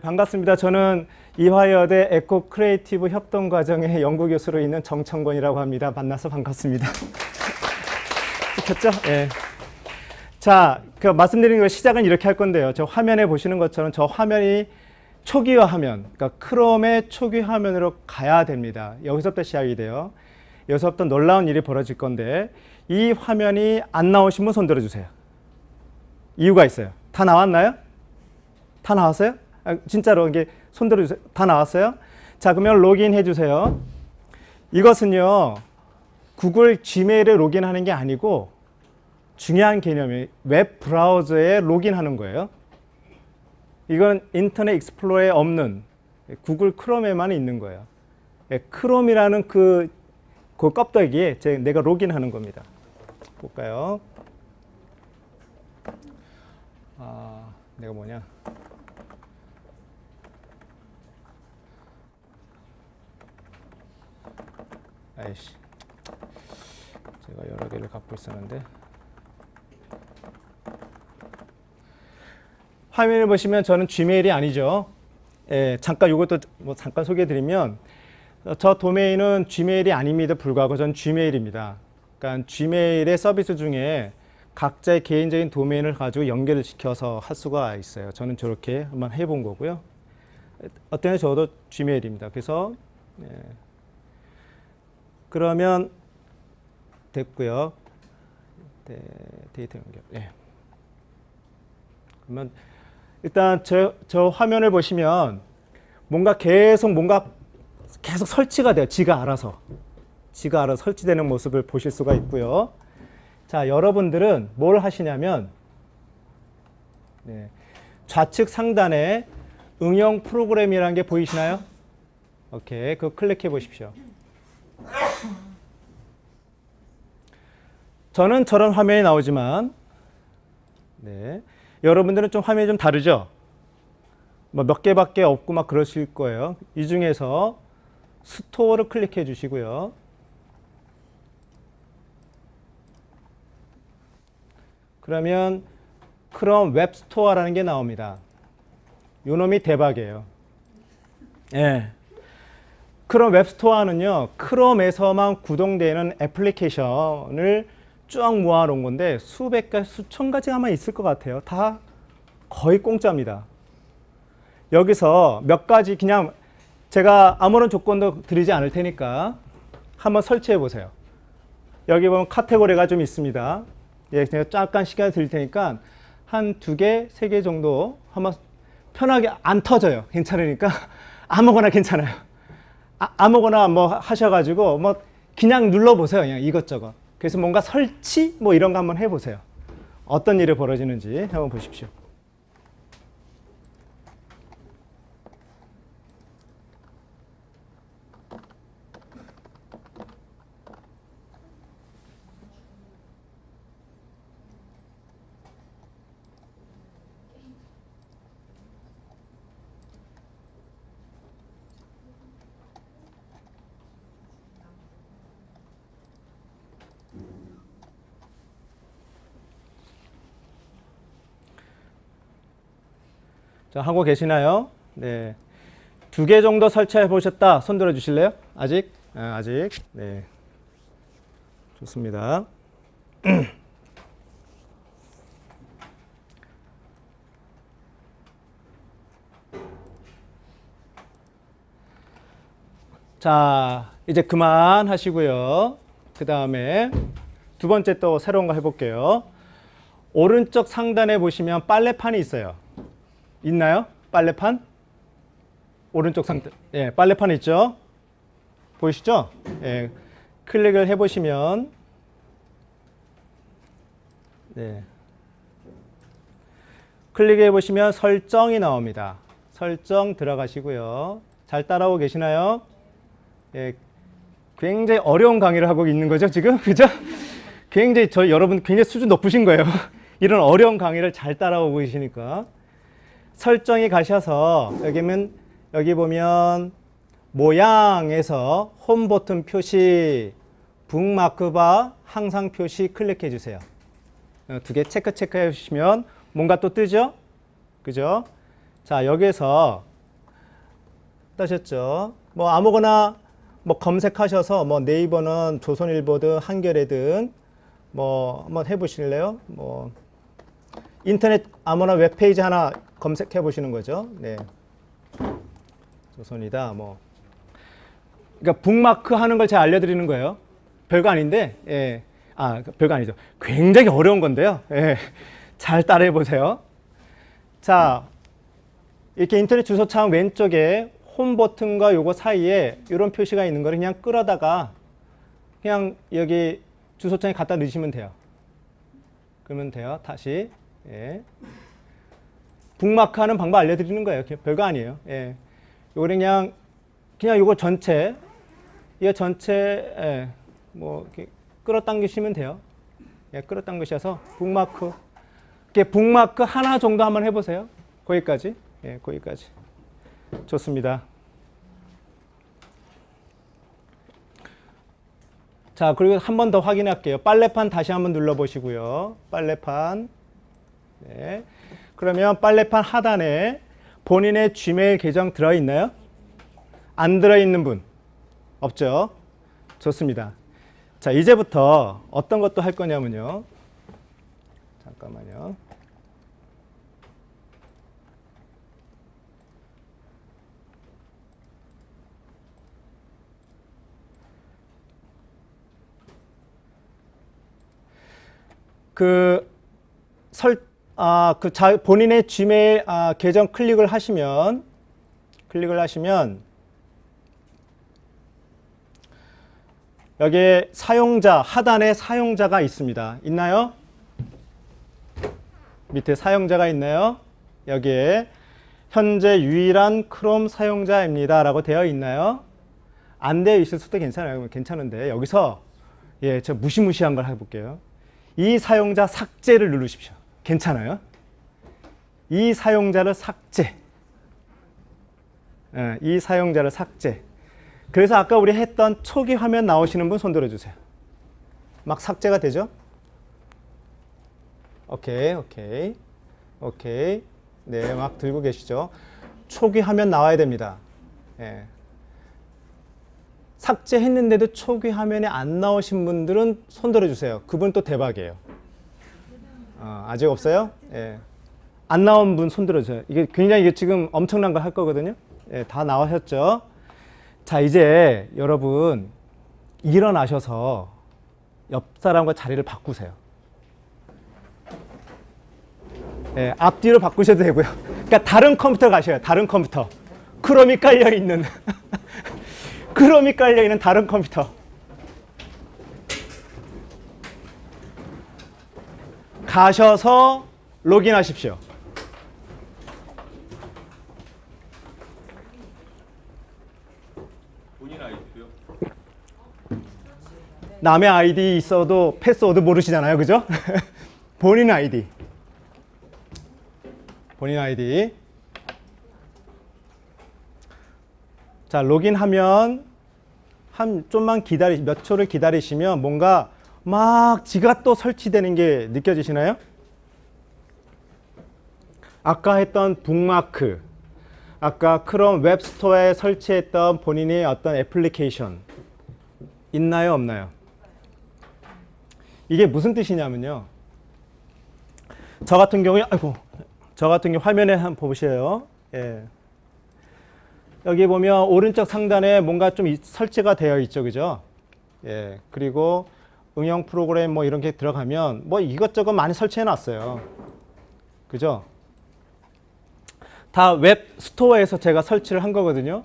반갑습니다. 저는 이화여대 에코 크리에이티브 협동과정의 연구교수로 있는 정청권이라고 합니다. 만나서 반갑습니다. 찍혔죠? 예. 자, 말씀드린 거 시작은 이렇게 할 건데요. 저 화면에 보시는 것처럼 저 화면이 초기화 화면, 그러니까 크롬의 초기 화면으로 가야 됩니다. 여기서부터 시작이 돼요. 여기서부터 놀라운 일이 벌어질 건데 이 화면이 안 나오신 분 손 들어주세요. 이유가 있어요. 다 나왔나요? 다 나왔어요? 진짜로 이게 손 들어주세요. 다 나왔어요? 자, 그러면 로그인 해주세요. 이것은요, 구글 지메일에 로그인하는 게 아니고 중요한 개념이 웹 브라우저에 로그인하는 거예요. 이건 인터넷 익스플로러에 없는 구글 크롬에만 있는 거예요. 크롬이라는 그 껍데기에 내가 로그인하는 겁니다. 볼까요? 내가 뭐냐? 아이씨, 제가 여러 개를 갖고 있었는데 화면을 보시면 저는 지메일이 아니죠. 잠깐 이것도 잠깐 소개해드리면 저 도메인은 지메일이 아닙니다. 불구하고 전 지메일입니다. 그러니까 지메일의 서비스 중에 각자의 개인적인 도메인을 가지고 연결을 시켜서 할 수가 있어요. 저는 저렇게 한번 해본 거고요. 어때요? 저도 지메일입니다. 그래서 그러면 됐고요. 데이터 연결. 그러면 일단 저 화면을 보시면 뭔가 계속 설치가 돼요. 지가 알아서 설치되는 모습을 보실 수가 있고요. 자, 여러분들은 뭘 하시냐면 좌측 상단에 응용 프로그램이라는 게 보이시나요? 오케이, 그거 클릭해 보십시오. 저는 저런 화면이 나오지만 여러분들은 좀 화면이 좀 다르죠? 몇 개밖에 없고 막 그러실 거예요. 이 중에서 스토어를 클릭해 주시고요. 그러면 크롬 웹 스토어라는 게 나옵니다. 요 놈이 대박이에요. 크롬 웹 스토어는요, 크롬에서만 구동되는 애플리케이션을 쭉 모아놓은 건데 수백 가지, 수천 가지가 아마 있을 것 같아요. 다 거의 공짜입니다. 여기서 몇 가지 그냥 제가 아무런 조건도 드리지 않을 테니까 한번 설치해 보세요. 여기 보면 카테고리가 좀 있습니다. 제가 잠깐 시간을 드릴 테니까 한 2개, 3개 정도 한번 편하게 안 터져요. 괜찮으니까 아무거나 괜찮아요. 아무거나 뭐 하셔가지고 뭐 그냥 눌러보세요. 그냥 이것저것. 그래서 뭔가 설치 뭐 이런 거 한번 해보세요. 어떤 일이 벌어지는지 한번 보십시오. 자, 하고 계시나요? 네. 2개 정도 설치해 보셨다. 손 들어 주실래요? 아직? 아직. 네. 좋습니다. 자, 이제 그만 하시고요. 그 다음에 두 번째 또 새로운 거 해볼게요. 오른쪽 상단에 보시면 빨래판이 있어요. 있나요? 빨래판? 오른쪽 상단. 빨래판 있죠? 보이시죠? 클릭을 해보시면 클릭해 보시면 설정이 나옵니다. 설정 들어가시고요. 잘 따라오고 계시나요? 굉장히 어려운 강의를 하고 있는 거죠, 지금? 그죠? 굉장히 여러분 굉장히 수준 높으신 거예요. 이런 어려운 강의를 잘 따라오고 계시니까. 설정에 가셔서 여기 보면 모양에서 홈 버튼 표시, 북마크바 항상 표시 클릭해 주세요. 2개 체크해 주시면 뭔가 또 뜨죠? 그죠? 자, 여기에서 따셨죠? 뭐 아무거나 뭐 검색하셔서 뭐 네이버는 조선일보든 한겨레든 뭐 한번 해보실래요? 뭐 인터넷 아무나 웹페이지 하나 검색해 보시는 거죠. 네. 조선이다. 뭐 그러니까 북마크 하는 걸 제가 알려드리는 거예요. 별거 아닌데, 예. 아, 별거 아니죠. 굉장히 어려운 건데요. 예. 잘 따라해 보세요. 자, 이렇게 인터넷 주소창 왼쪽에 홈 버튼과 요거 사이에 이런 표시가 있는 거를 그냥 끌어다가 그냥 여기 주소창에 갖다 넣으시면 돼요. 그러면 돼요. 다시. 예. 북마크 하는 방법 알려드리는 거예요. 별거 아니에요. 예. 요거는 그냥 요거 전체, 이거 전체, 예. 뭐, 이렇게 끌어당기시면 돼요. 예, 끌어당기셔서 북마크. 이렇게 북마크 하나 정도 한번 해보세요. 거기까지. 예, 거기까지. 좋습니다. 자, 그리고 한 번 더 확인할게요. 빨래판 다시 한번 눌러보시고요. 빨래판. 네. 그러면 빨래판 하단에 본인의 지메일 계정 들어있나요? 안 들어있는 분? 없죠? 좋습니다. 자, 이제부터 어떤 것도 할 거냐면요. 잠깐만요. 본인의 지메일 계정 클릭을 하시면 여기에 사용자, 하단에 사용자가 있습니다. 있나요? 밑에 사용자가 있나요? 여기에 현재 유일한 크롬 사용자입니다. 라고 되어 있나요? 안 되어 있을 수도 괜찮아요. 괜찮은데 여기서 예, 저 무시무시한 걸 해볼게요. 이 사용자 삭제를 누르십시오. 괜찮아요? 이 사용자를 삭제. 예, 이 사용자를 삭제. 그래서 아까 우리 했던 초기 화면 나오시는 분 손 들어주세요. 막 삭제가 되죠? 오케이. 네, 막 들고 계시죠? 초기 화면 나와야 됩니다. 예. 삭제했는데도 초기 화면에 안 나오신 분들은 손 들어주세요. 그분 또 대박이에요. 아직 없어요? 예. 안 나온 분 손 들어주세요. 이게 지금 엄청난 걸 할 거거든요. 예, 다 나오셨죠? 자, 이제 여러분 일어나셔서 옆 사람과 자리를 바꾸세요. 예, 앞뒤로 바꾸셔도 되고요. 그러니까 다른 컴퓨터 가셔요. 다른 컴퓨터. 크롬이 깔려있는 크롬이 깔려있는 다른 컴퓨터. 가셔서 로그인하십시오. 본인 아이디요? 남의 아이디 있어도 패스워드 모르시잖아요. 그죠? 본인 아이디. 본인 아이디. 자, 로그인하면 좀만 몇 초를 기다리시면 뭔가 막 지가 또 설치되는 게 느껴지시나요? 아까 했던 북마크, 아까 크롬 웹스토어에 설치했던 본인의 어떤 애플리케이션 있나요? 없나요? 이게 무슨 뜻이냐면요. 저 같은 경우에 화면에 한번 보세요. 예. 여기 보면 오른쪽 상단에 뭔가 좀 설치가 되어 있죠. 그죠? 예. 그리고 응용 프로그램 뭐 이런 게 들어가면 뭐 이것저것 많이 설치해 놨어요. 그죠? 다 웹 스토어에서 제가 설치를 한 거거든요.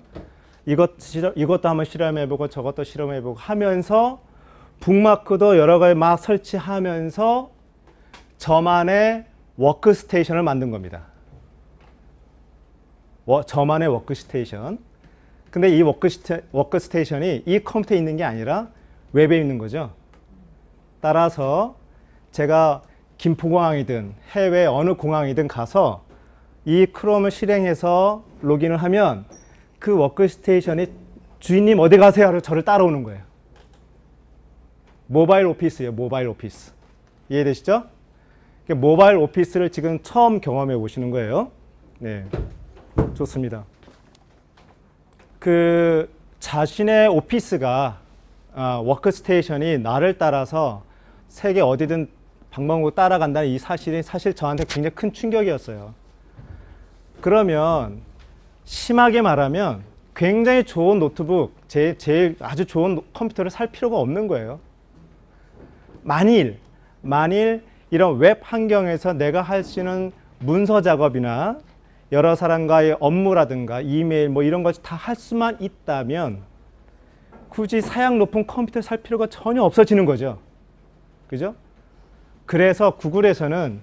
이것도 한번 실험해보고 저것도 실험해보고 하면서 북마크도 여러 가지 막 설치하면서 저만의 워크스테이션을 만든 겁니다. 저만의 워크스테이션. 근데 이 워크스테이션이 이 컴퓨터에 있는 게 아니라 웹에 있는 거죠. 따라서 제가 김포공항이든 해외 어느 공항이든 가서 이 크롬을 실행해서 로그인을 하면 그 워크스테이션이 주인님 어디 가세요? 하고 저를 따라오는 거예요. 모바일 오피스예요. 모바일 오피스. 이해되시죠? 모바일 오피스를 지금 처음 경험해 보시는 거예요. 네, 좋습니다. 그 자신의 오피스가 워크스테이션이 나를 따라서 세계 어디든 방방곡곡 따라간다는 이 사실이 사실 저한테 굉장히 큰 충격이었어요. 그러면 심하게 말하면 굉장히 좋은 노트북, 제일 아주 좋은 컴퓨터를 살 필요가 없는 거예요. 만일 이런 웹 환경에서 내가 할 수 있는 문서 작업이나 여러 사람과의 업무라든가 이메일 뭐 이런 것이 다 할 수만 있다면 굳이 사양 높은 컴퓨터를 살 필요가 전혀 없어지는 거죠. 그죠? 그래서 구글에서는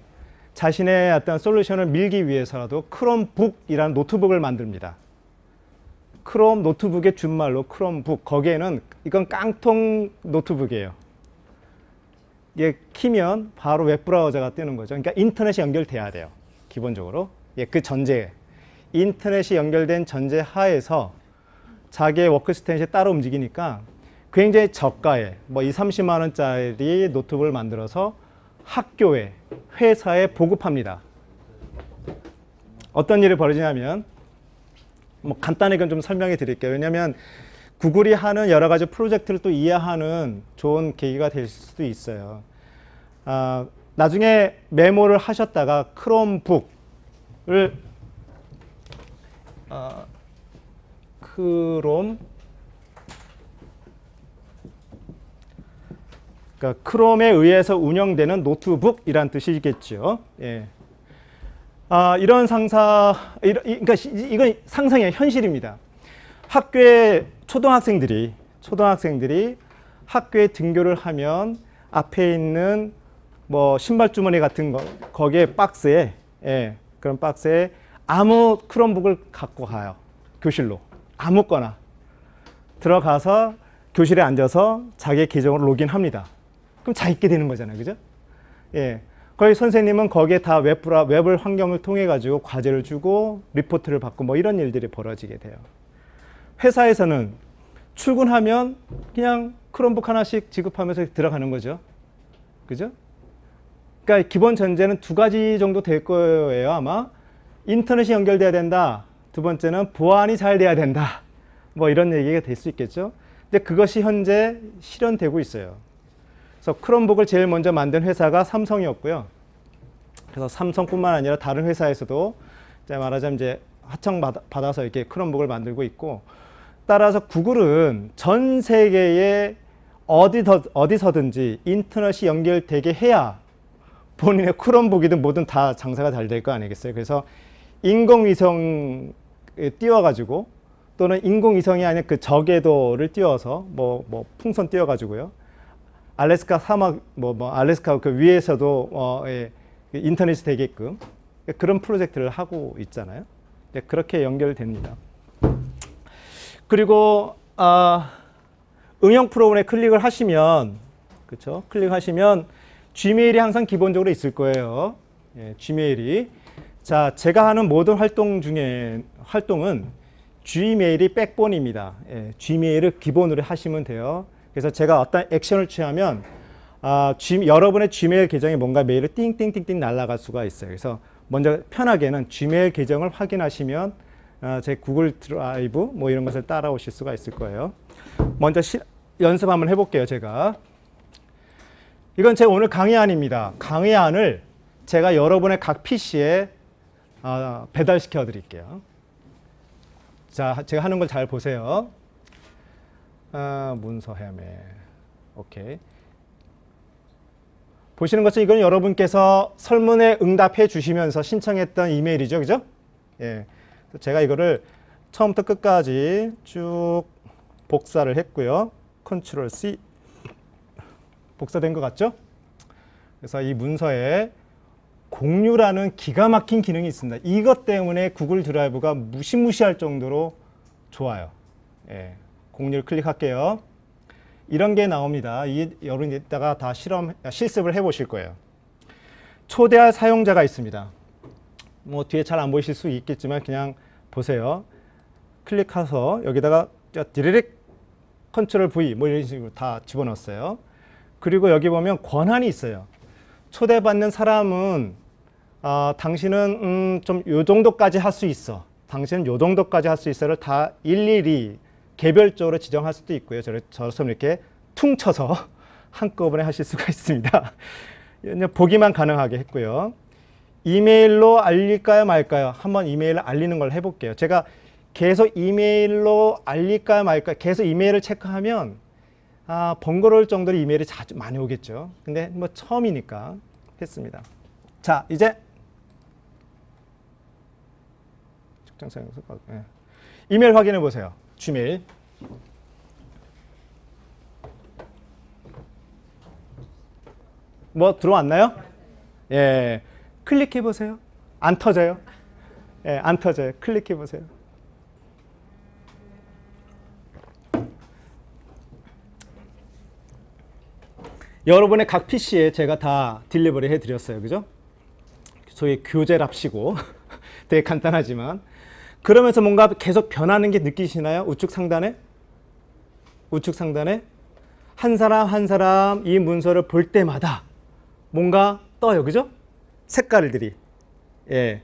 자신의 어떤 솔루션을 밀기 위해서라도 크롬북이라는 노트북을 만듭니다. 크롬 노트북의 준말로 크롬북. 거기에는 이건 깡통 노트북이에요. 이게 키면 바로 웹브라우저가 뜨는 거죠. 그러니까 인터넷이 연결돼야 돼요. 기본적으로. 그 전제. 인터넷이 연결된 전제 하에서 자기의 워크스테이션이 따로 움직이니까 굉장히 저가에 뭐 30만 원짜리 노트북을 만들어서 학교에, 회사에 보급합니다. 어떤 일이 벌어지냐면 뭐 간단하게 좀 설명해 드릴게요. 왜냐하면 구글이 하는 여러 가지 프로젝트를 또 이해하는 좋은 계기가 될 수도 있어요. 나중에 메모를 하셨다가 크롬북을 그러니까 크롬에 의해서 운영되는 노트북이란 뜻이겠죠. 예. 이런 그러니까 이건 상상이에요. 현실입니다. 학교에 초등학생들이 학교에 등교를 하면 앞에 있는 뭐 신발 주머니 같은 거 거기에 박스에 그런 박스에 아무 크롬북을 갖고 가요. 교실로 아무거나 들어가서 교실에 앉아서 자기의 계정으로 로그인합니다. 그럼 다 있게 되는 거잖아요. 그죠? 예. 거기 선생님은 거기에 다 웹을 환경을 통해 가지고 과제를 주고 리포트를 받고 뭐 이런 일들이 벌어지게 돼요. 회사에서는 출근하면 그냥 크롬북 하나씩 지급하면서 들어가는 거죠. 그죠? 그러니까 기본 전제는 두 가지 정도 될 거예요. 아마 인터넷이 연결돼야 된다. 두 번째는 보안이 잘 돼야 된다. 뭐 이런 얘기가 될 수 있겠죠. 근데 그것이 현재 실현되고 있어요. 그래서 크롬북을 제일 먼저 만든 회사가 삼성이었고요. 그래서 삼성뿐만 아니라 다른 회사에서도 말하자면 이제 하청받아서 이렇게 크롬북을 만들고 있고, 따라서 구글은 전 세계에 어디서든지 인터넷이 연결되게 해야 본인의 크롬북이든 뭐든 다 장사가 잘 될 거 아니겠어요. 그래서 인공위성에 띄워가지고 또는 인공위성이 아닌 그 저궤도를 띄워서 뭐 풍선 띄워가지고요. 알래스카 사막 알래스카 그 위에서도 인터넷이 되게끔 그런 프로젝트를 하고 있잖아요. 그렇게 연결됩니다. 그리고 응용 프로그램에 클릭을 하시면, 그렇죠? 클릭하시면 Gmail이 항상 기본적으로 있을 거예요. Gmail이. 자, 제가 하는 모든 활동은 Gmail이 백본입니다. Gmail을 기본으로 하시면 돼요. 그래서 제가 어떤 액션을 취하면 여러분의 Gmail 계정에 뭔가 메일이 띵띵띵띵 날아갈 수가 있어요. 그래서 먼저 편하게는 Gmail 계정을 확인하시면 제 구글 드라이브 뭐 이런 것을 따라오실 수가 있을 거예요. 먼저 연습 한번 해볼게요. 제가. 이건 제 오늘 강의안입니다. 강의안을 제가 여러분의 각 PC에 배달시켜 드릴게요. 자, 제가 하는 걸 잘 보세요. 문서 헤매. 오케이. 보시는 것처럼 이건 여러분께서 설문에 응답해 주시면서 신청했던 이메일이죠. 그죠? 예. 제가 이거를 처음부터 끝까지 쭉 복사를 했고요. 컨트롤 C. 복사된 것 같죠? 그래서 이 문서에 공유라는 기가 막힌 기능이 있습니다. 이것 때문에 구글 드라이브가 무시무시할 정도로 좋아요. 예. 공유를 클릭할게요. 이런 게 나옵니다. 여러분이 이따가 다 실습을 해보실 거예요. 초대할 사용자가 있습니다. 뭐 뒤에 잘 안 보이실 수 있겠지만 그냥 보세요. 클릭해서 여기다가 디렉 컨트롤 V 뭐 이런 식으로 다 집어넣었어요. 그리고 여기 보면 권한이 있어요. 초대받는 사람은 당신은 좀 요 정도까지 할 수 있어. 당신은 요 정도까지 할 수 있어를 다 일일이 개별적으로 지정할 수도 있고요. 저처럼 이렇게 퉁쳐서 한꺼번에 하실 수가 있습니다. 보기만 가능하게 했고요. 이메일로 알릴까요 말까요? 한번 이메일을 알리는 걸 해볼게요. 제가 계속 이메일로 알릴까요 말까요? 계속 이메일을 체크하면 번거로울 정도로 이메일이 자주 많이 오겠죠. 근데 뭐 처음이니까 했습니다. 자, 이제 이메일 확인해 보세요. Gmail. 뭐 들어왔나요? 예. 클릭해 보세요. 안 터져요? 예, 안 터져요. 클릭해 보세요. 여러분의 각 PC에 제가 다 딜리버리 해드렸어요. 그죠? 소위 교재랍시고 되게 간단하지만 그러면서 뭔가 계속 변하는 게 느끼시나요? 우측 상단에? 우측 상단에 한 사람 한 사람 이 문서를 볼 때마다 뭔가 떠요. 그죠? 색깔들이. 예.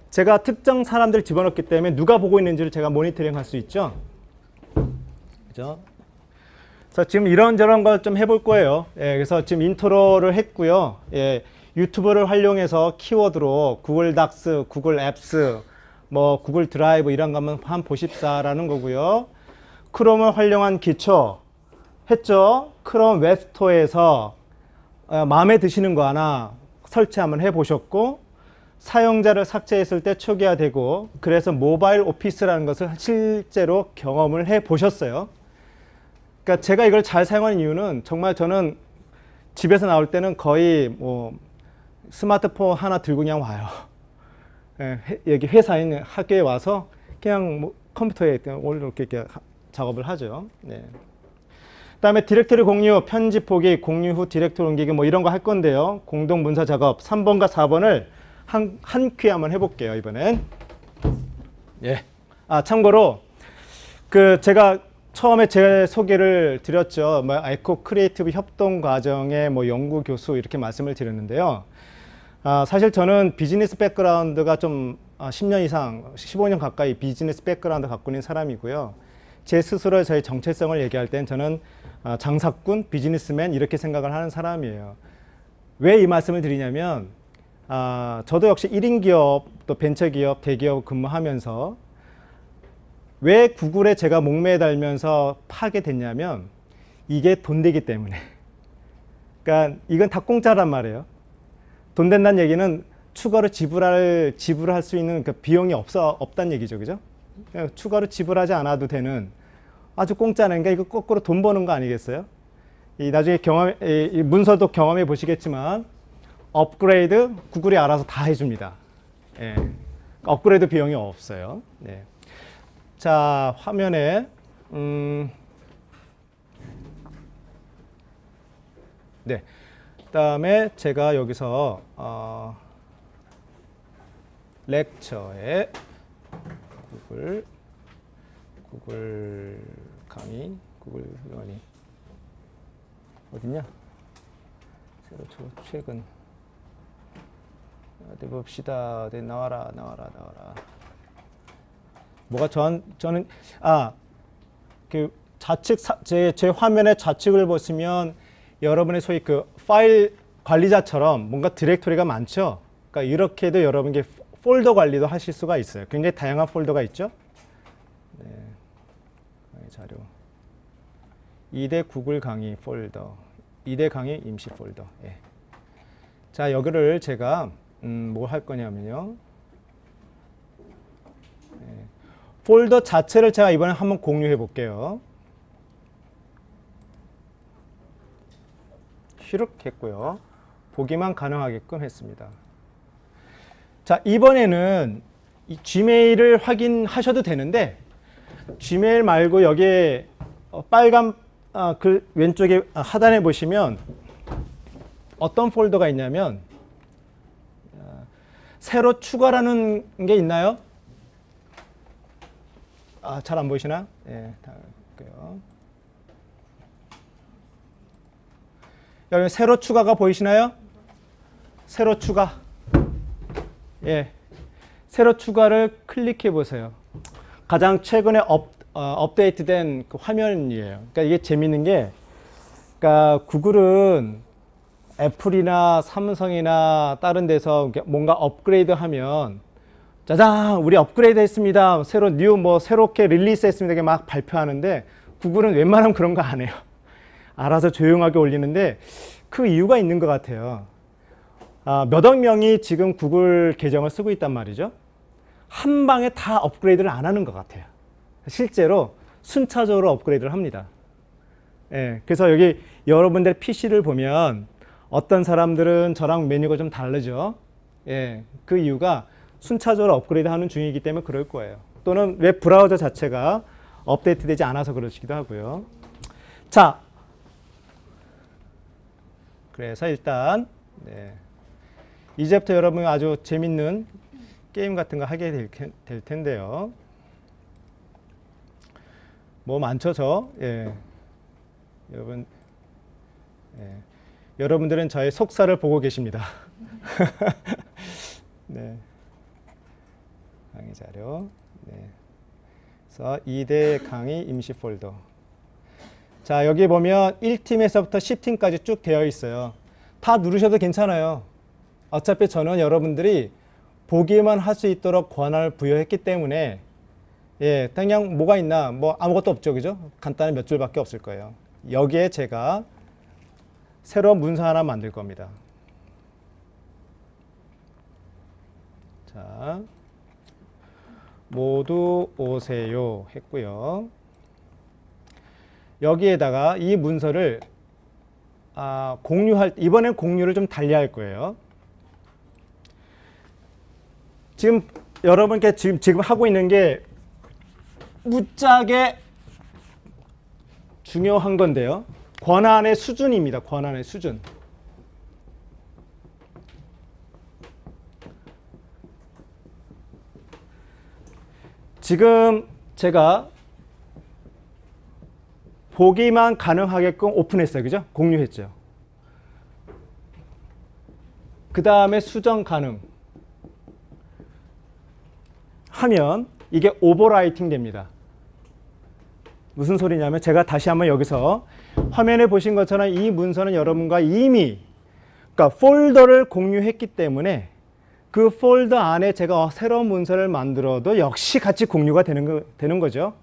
제가 특정 사람들 집어넣기 때문에 누가 보고 있는지를 제가 모니터링 할 수 있죠. 그죠? 그래서 지금 이런저런 걸 좀 해볼 거예요. 예, 그래서 지금 인트로를 했고요. 예, 유튜브를 활용해서 키워드로 구글 닥스, 구글 앱스, 뭐 구글 드라이브 이런 거 한번 보십사라는 거고요. 크롬을 활용한 기초 했죠. 크롬 웹스토어에서 마음에 드시는 거 하나 설치 한번 해보셨고 사용자를 삭제했을 때 초기화되고 그래서 모바일 오피스라는 것을 실제로 경험을 해보셨어요. 그러니까 제가 이걸 잘 사용하는 이유는 정말 저는 집에서 나올 때는 거의 뭐 스마트폰 하나 들고 그냥 와요. 예, 여기 회사에 학교에 와서 그냥 뭐 컴퓨터에 이렇게 작업을 하죠. 네. 그다음에 디렉토리 공유, 편집 보기, 공유 후 디렉토리 옮기기 뭐 이런 거 할 건데요. 공동 문서 작업 3번과 4번을 한 큐에 한번 해볼게요. 이번엔. 예. 참고로 그 제가 처음에 제 소개를 드렸죠. 뭐 에코 크리에이티브 협동 과정의 뭐 연구 교수 이렇게 말씀을 드렸는데요. 사실 저는 비즈니스 백그라운드가 좀 10년 이상, 15년 가까이 비즈니스 백그라운드 갖고 있는 사람이고요. 제 스스로 저의 정체성을 얘기할 땐 저는 장사꾼, 비즈니스맨 이렇게 생각을 하는 사람이에요. 왜 이 말씀을 드리냐면 저도 역시 1인 기업, 또 벤처기업, 대기업 근무하면서 왜 구글에 제가 목매달면서 파괴됐냐면 이게 돈 되기 때문에. 그러니까 이건 다 공짜란 말이에요. 돈 된다는 얘기는 추가로 지불할 수 있는 그 비용이 없다는 얘기죠. 그죠? 추가로 지불하지 않아도 되는 아주 공짜니까 이거 거꾸로 돈 버는 거 아니겠어요? 나중에 이 문서도 경험해 보시겠지만 업그레이드 구글이 알아서 다 해줍니다. 예. 업그레이드 비용이 없어요. 네. 자, 화면에 네. 그다음에 제가 여기서 렉처에 구글 강의, 구글 강의 어딨냐? 새로 최근 어디 봅시다. 네, 나와라. 뭐가 저는 그 좌측 제 화면의 좌측을 보시면 여러분의 소위 그 파일 관리자처럼 뭔가 디렉토리가 많죠. 그러니까 이렇게도 여러분께 폴더 관리도 하실 수가 있어요. 굉장히 다양한 폴더가 있죠. 네. 강의 자료. 2대 구글 강의 폴더. 2대 강의 임시 폴더. 예. 자, 여기를 제가 뭘 할 거냐면요. 예. 폴더 자체를 제가 이번에 한번 공유해 볼게요. 휘룩 했고요. 보기만 가능하게끔 했습니다. 자, 이번에는 이 Gmail을 확인하셔도 되는데 Gmail 말고 여기에 빨간 글 왼쪽에 하단에 보시면 어떤 폴더가 있냐면 새로 추가라는 게 있나요? 잘 안 보이시나? 예, 다 할게요. 여기 새로 추가가 보이시나요? 새로 추가. 예. 새로 추가를 클릭해 보세요. 가장 최근에 업데이트된 그 화면이에요. 그러니까 이게 재밌는 게, 그러니까 구글은 애플이나 삼성이나 다른 데서 뭔가 업그레이드 하면 짜잔 우리 업그레이드 했습니다. 새로 새롭게 릴리스 했습니다. 이렇게 막 발표하는데 구글은 웬만하면 그런 거 안 해요. 알아서 조용하게 올리는데 그 이유가 있는 것 같아요. 몇억 명이 지금 구글 계정을 쓰고 있단 말이죠. 한 방에 다 업그레이드를 안 하는 것 같아요. 실제로 순차적으로 업그레이드를 합니다. 예, 그래서 여기 여러분들 PC를 보면 어떤 사람들은 저랑 메뉴가 좀 다르죠. 예, 그 이유가 순차적으로 업그레이드 하는 중이기 때문에 그럴 거예요. 또는 웹 브라우저 자체가 업데이트 되지 않아서 그러시기도 하고요. 자, 그래서 일단 이제부터 여러분 아주 재밌는 게임 같은 거 하게 될 텐데요. 뭐 많죠, 여러분, 여러분들은 저의 속사를 보고 계십니다. 네. 강의 자료. 네. 그래서 2대 강의 임시 폴더. 자, 여기 보면 1팀에서부터 10팀까지 쭉 되어 있어요. 다 누르셔도 괜찮아요. 어차피 저는 여러분들이 보기만 할 수 있도록 권한을 부여했기 때문에 그냥 뭐가 있나 뭐 아무것도 없죠, 그죠? 간단한 몇 줄밖에 없을 거예요. 여기에 제가 새로운 문서 하나 만들 겁니다. 자, 모두 오세요 했고요. 여기에다가 이 문서를 이번엔 공유를 좀 달리할 거예요. 지금 여러분께 지금 하고 있는 게 무지하게 중요한 건데요. 권한의 수준입니다. 권한의 수준. 지금 제가 보기만 가능하게끔 오픈했어요. 그죠? 공유했죠. 그 다음에 수정 가능 하면 이게 오버라이팅 됩니다. 무슨 소리냐면 제가 다시 한번 여기서 화면에 보신 것처럼 이 문서는 여러분과 이미 그러니까 폴더를 공유했기 때문에 그 폴더 안에 제가 새로운 문서를 만들어도 역시 같이 공유가 되는 거죠.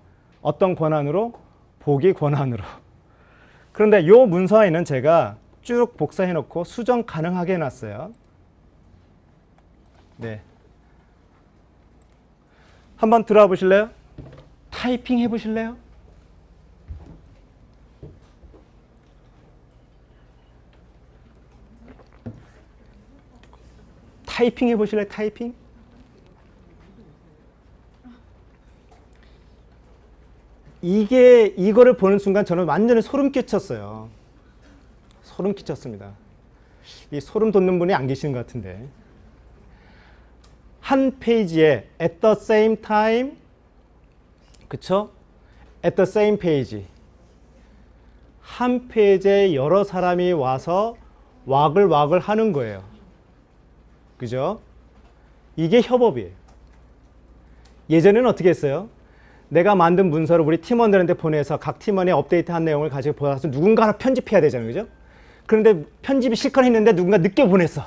어떤 권한으로? 보기 권한으로. 그런데 이 문서에는 제가 쭉 복사해 놓고 수정 가능하게 해놨어요. 네. 한번 들어와 보실래요? 타이핑 해 보실래요? 타이핑 해 보실래요? 타이핑? 이거를 보는 순간 저는 완전히 소름 끼쳤어요. 소름 끼쳤습니다. 이 소름 돋는 분이 안 계시는 것 같은데. 한 페이지에 at the same time, 그쵸? at the same page. 한 페이지에 여러 사람이 와서 와글와글 하는 거예요. 그죠? 이게 협업이에요. 예전에는 어떻게 했어요? 내가 만든 문서를 우리 팀원들한테 보내서 각 팀원의 업데이트한 내용을 가지고 보내서 누군가 하나 편집해야 되잖아요. 그죠? 그런데 편집이 실컷 했는데 누군가 늦게 보냈어.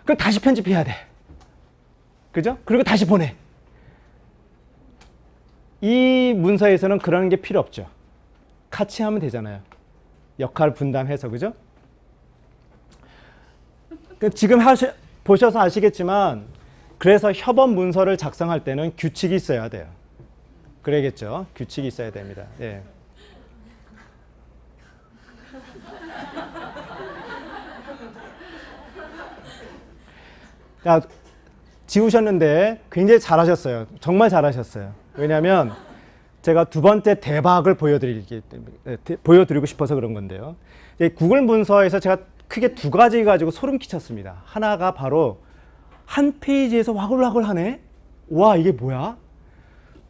그럼 다시 편집해야 돼. 그죠? 그리고 다시 보내. 이 문서에서는 그런 게 필요 없죠. 같이 하면 되잖아요. 역할 분담해서. 그죠? 지금 보셔서 아시겠지만 그래서 협업 문서를 작성할 때는 규칙이 있어야 돼요. 그래야겠죠. 규칙이 있어야 됩니다. 예. 자, 지우셨는데 굉장히 잘하셨어요. 정말 잘하셨어요. 왜냐하면 제가 두 번째 대박을 보여드리고 싶어서 그런 건데요. 구글 문서에서 제가 크게 두 가지 가지고 소름 끼쳤습니다. 하나가 바로 한 페이지에서 와글와글 하네? 와, 이게 뭐야?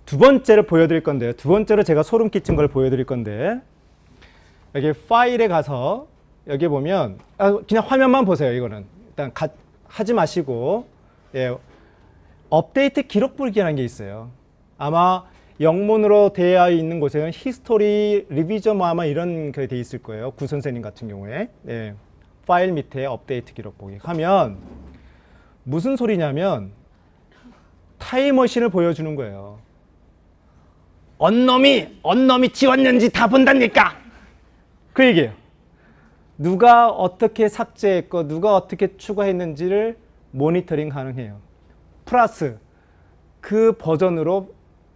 두 번째를 보여드릴 건데요. 두 번째로 제가 소름 끼친 걸 보여드릴 건데 여기 파일에 가서 여기 보면 그냥 화면만 보세요. 이거는 일단 하지 마시고 업데이트 기록부기라는 게 있어요. 아마 영문으로 되어 있는 곳에는 히스토리 리비전 뭐 아마 이런 게 돼 있을 거예요. 구 선생님 같은 경우에. 네. 파일 밑에 업데이트 기록보기 하면 무슨 소리냐면 타임머신을 보여주는 거예요. 언놈이 지웠는지 다 본다니까. 그 얘기예요. 누가 어떻게 삭제했고 누가 어떻게 추가했는지를 모니터링 가능해요. 플러스 그 버전으로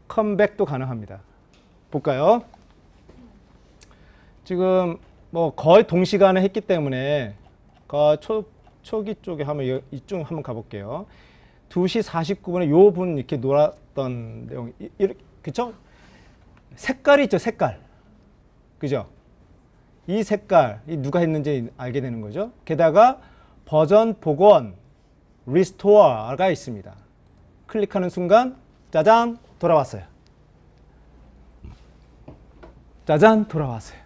컴백도 가능합니다. 볼까요? 지금 뭐 거의 동시간에 했기 때문에 초기 쪽에 한번 이쪽 한번 가볼게요. 2시 49분에 요 분 이렇게 놀았던 내용, 그쵸? 색깔이 있죠, 색깔. 그죠? 이 색깔, 이 누가 했는지 알게 되는 거죠. 게다가 버전 복원, 리스토어가 있습니다. 클릭하는 순간, 짜잔, 돌아왔어요. 짜잔, 돌아왔어요.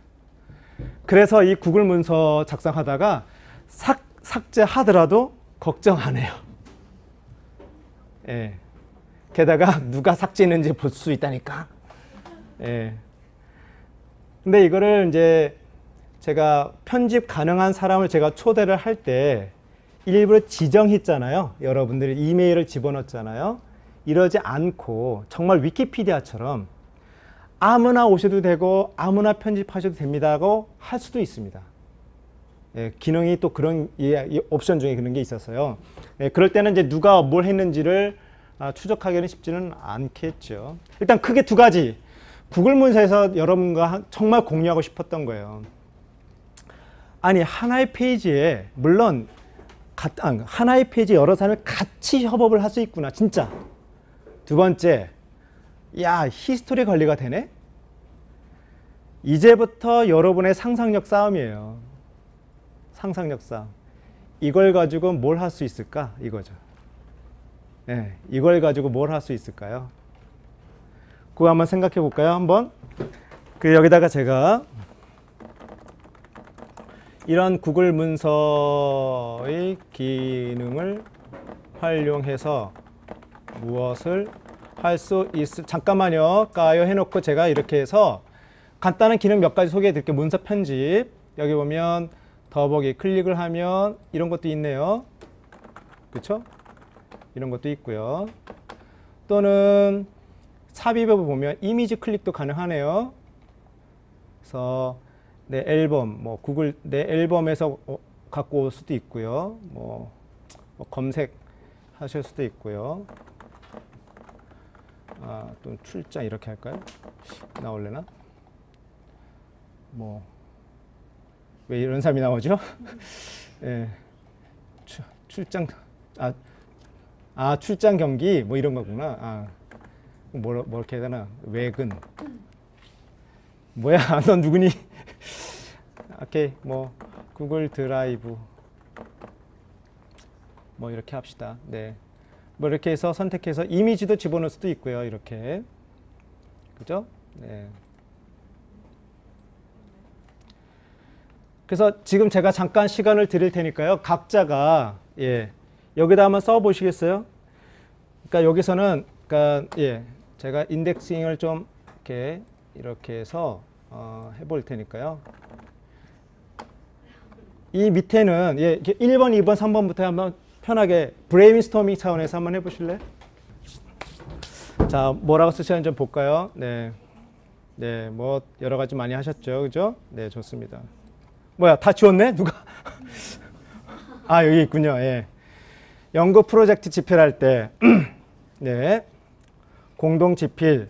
그래서 이 구글 문서 작성하다가 삭제하더라도 걱정 안 해요. 예. 게다가 누가 삭제했는지 볼 수 있다니까. 예. 근데 이거를 이제 제가 편집 가능한 사람을 제가 초대를 할 때 일부러 지정했잖아요. 여러분들이 이메일을 집어넣었잖아요. 이러지 않고 정말 위키피디아처럼 아무나 오셔도 되고 아무나 편집하셔도 됩니다고 할 수도 있습니다. 예, 기능이 또 그런 옵션 중에 그런 게 있어서요. 예, 그럴 때는 이제 누가 뭘 했는지를 추적하기는 쉽지는 않겠죠. 일단 크게 두 가지. 구글 문서에서 여러분과 정말 공유하고 싶었던 거예요. 아니 하나의 페이지에 물론 하나의 페이지 여러 사람이 같이 협업을 할 수 있구나. 진짜. 두 번째, 야 히스토리 관리가 되네? 이제부터 여러분의 상상력 싸움이에요. 상상력 싸움. 이걸 가지고 뭘 할 수 있을까? 이거죠. 네, 이걸 가지고 뭘 할 수 있을까요? 그거 한번 생각해 볼까요? 한번. 여기다가 제가 이런 구글 문서의 기능을 활용해서 무엇을 할 수 잠깐만요. 까요 해놓고 제가 이렇게 해서 간단한 기능 몇 가지 소개해 드릴게요. 문서 편집. 여기 보면 더보기 클릭을 하면 이런 것도 있네요. 그렇죠? 이런 것도 있고요. 또는 삽입을 보면 이미지 클릭도 가능하네요. 그래서 내 앨범, 뭐 구글 내 앨범에서 갖고 올 수도 있고요. 뭐 검색하실 수도 있고요. 또 출장 이렇게 할까요? 나올래나? 뭐 왜 이런 사람이 나오죠? 예, 출장 출장 경기 뭐 이런 거구나. 뭐 이렇게 해야 되나? 외근. 뭐야? 넌 누구니? 오케이, 뭐 구글 드라이브 뭐 이렇게 합시다. 네, 뭐 이렇게 해서 선택해서 이미지도 집어넣을 수도 있고요. 이렇게, 그죠? 네. 그래서 지금 제가 잠깐 시간을 드릴 테니까요. 각자가 여기다 한번 써 보시겠어요? 그러니까 여기서는 제가 인덱싱을 좀 이렇게 해서 해볼 테니까요. 이 밑에는 1번, 2번, 3번부터 한번 편하게 브레인스토밍 차원에서 한번 해보실래요? 자, 뭐라고 쓰시는지 좀 볼까요? 네, 뭐 여러 가지 많이 하셨죠, 그죠? 네, 좋습니다. 뭐야, 다 지웠네? 누가? 여기 있군요. 예. 연구 프로젝트 집필할 때, 네, 공동 집필.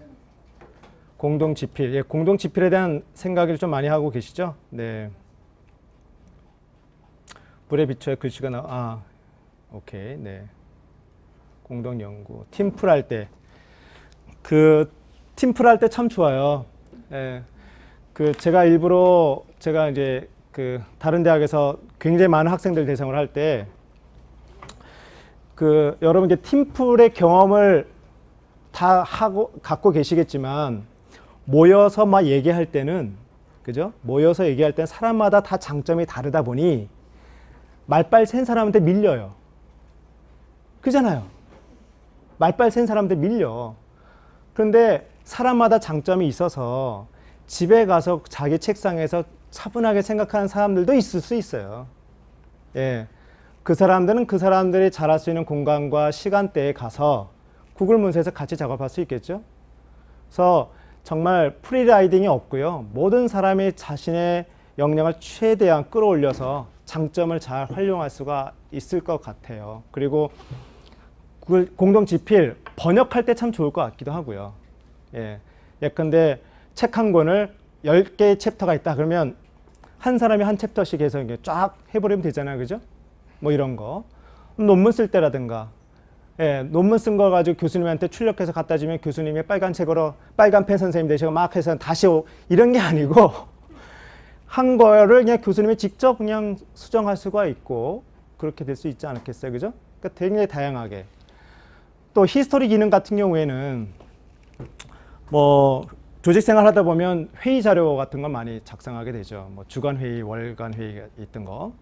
공동 집필에 대한 생각을 좀 많이 하고 계시죠? 네. 불에 비춰야 글씨가 오케이, 네. 공동 연구. 팀플 할 때, 팀플 할 때 참 좋아요. 예. 제가 일부러 이제 다른 대학에서 굉장히 많은 학생들 대상으로 할 때, 여러분 팀플의 경험을 다 갖고 계시겠지만, 모여서 막 얘기할 때는, 그죠? 모여서 얘기할 때는 사람마다 다 장점이 다르다 보니, 말빨 센 사람한테 밀려요. 그잖아요. 말빨 센 사람들 밀려. 그런데 사람마다 장점이 있어서 집에 가서 자기 책상에서 차분하게 생각하는 사람들도 있을 수 있어요. 예. 그 사람들은 그 사람들이 잘할 수 있는 공간과 시간대에 가서 구글 문서에서 같이 작업할 수 있겠죠. 그래서 정말 프리라이딩이 없고요. 모든 사람이 자신의 역량을 최대한 끌어올려서 장점을 잘 활용할 수가 있을 것 같아요. 그리고 공동 집필 번역할 때 참 좋을 것 같기도 하고요. 예. 예컨대 책 한 권을 10개의 챕터가 있다 그러면 한 사람이 한 챕터씩 해서 쫙 해버리면 되잖아요. 그죠? 뭐 이런 거. 논문 쓸 때라든가. 예, 논문 쓴 거 가지고 교수님한테 출력해서 갖다 주면 교수님이 빨간 책으로 빨간 펜 선생님 되시고 막 해서 다시 이런 게 아니고 한 거를 그냥 교수님이 직접 그냥 수정할 수가 있고 그렇게 될 수 있지 않겠어요. 그죠? 그러니까 굉장히 다양하게. 또 히스토리 기능 같은 경우에는 뭐 조직 생활 하다 보면 회의 자료 같은 거 많이 작성하게 되죠. 뭐 주간 회의, 월간 회의가 있던 거.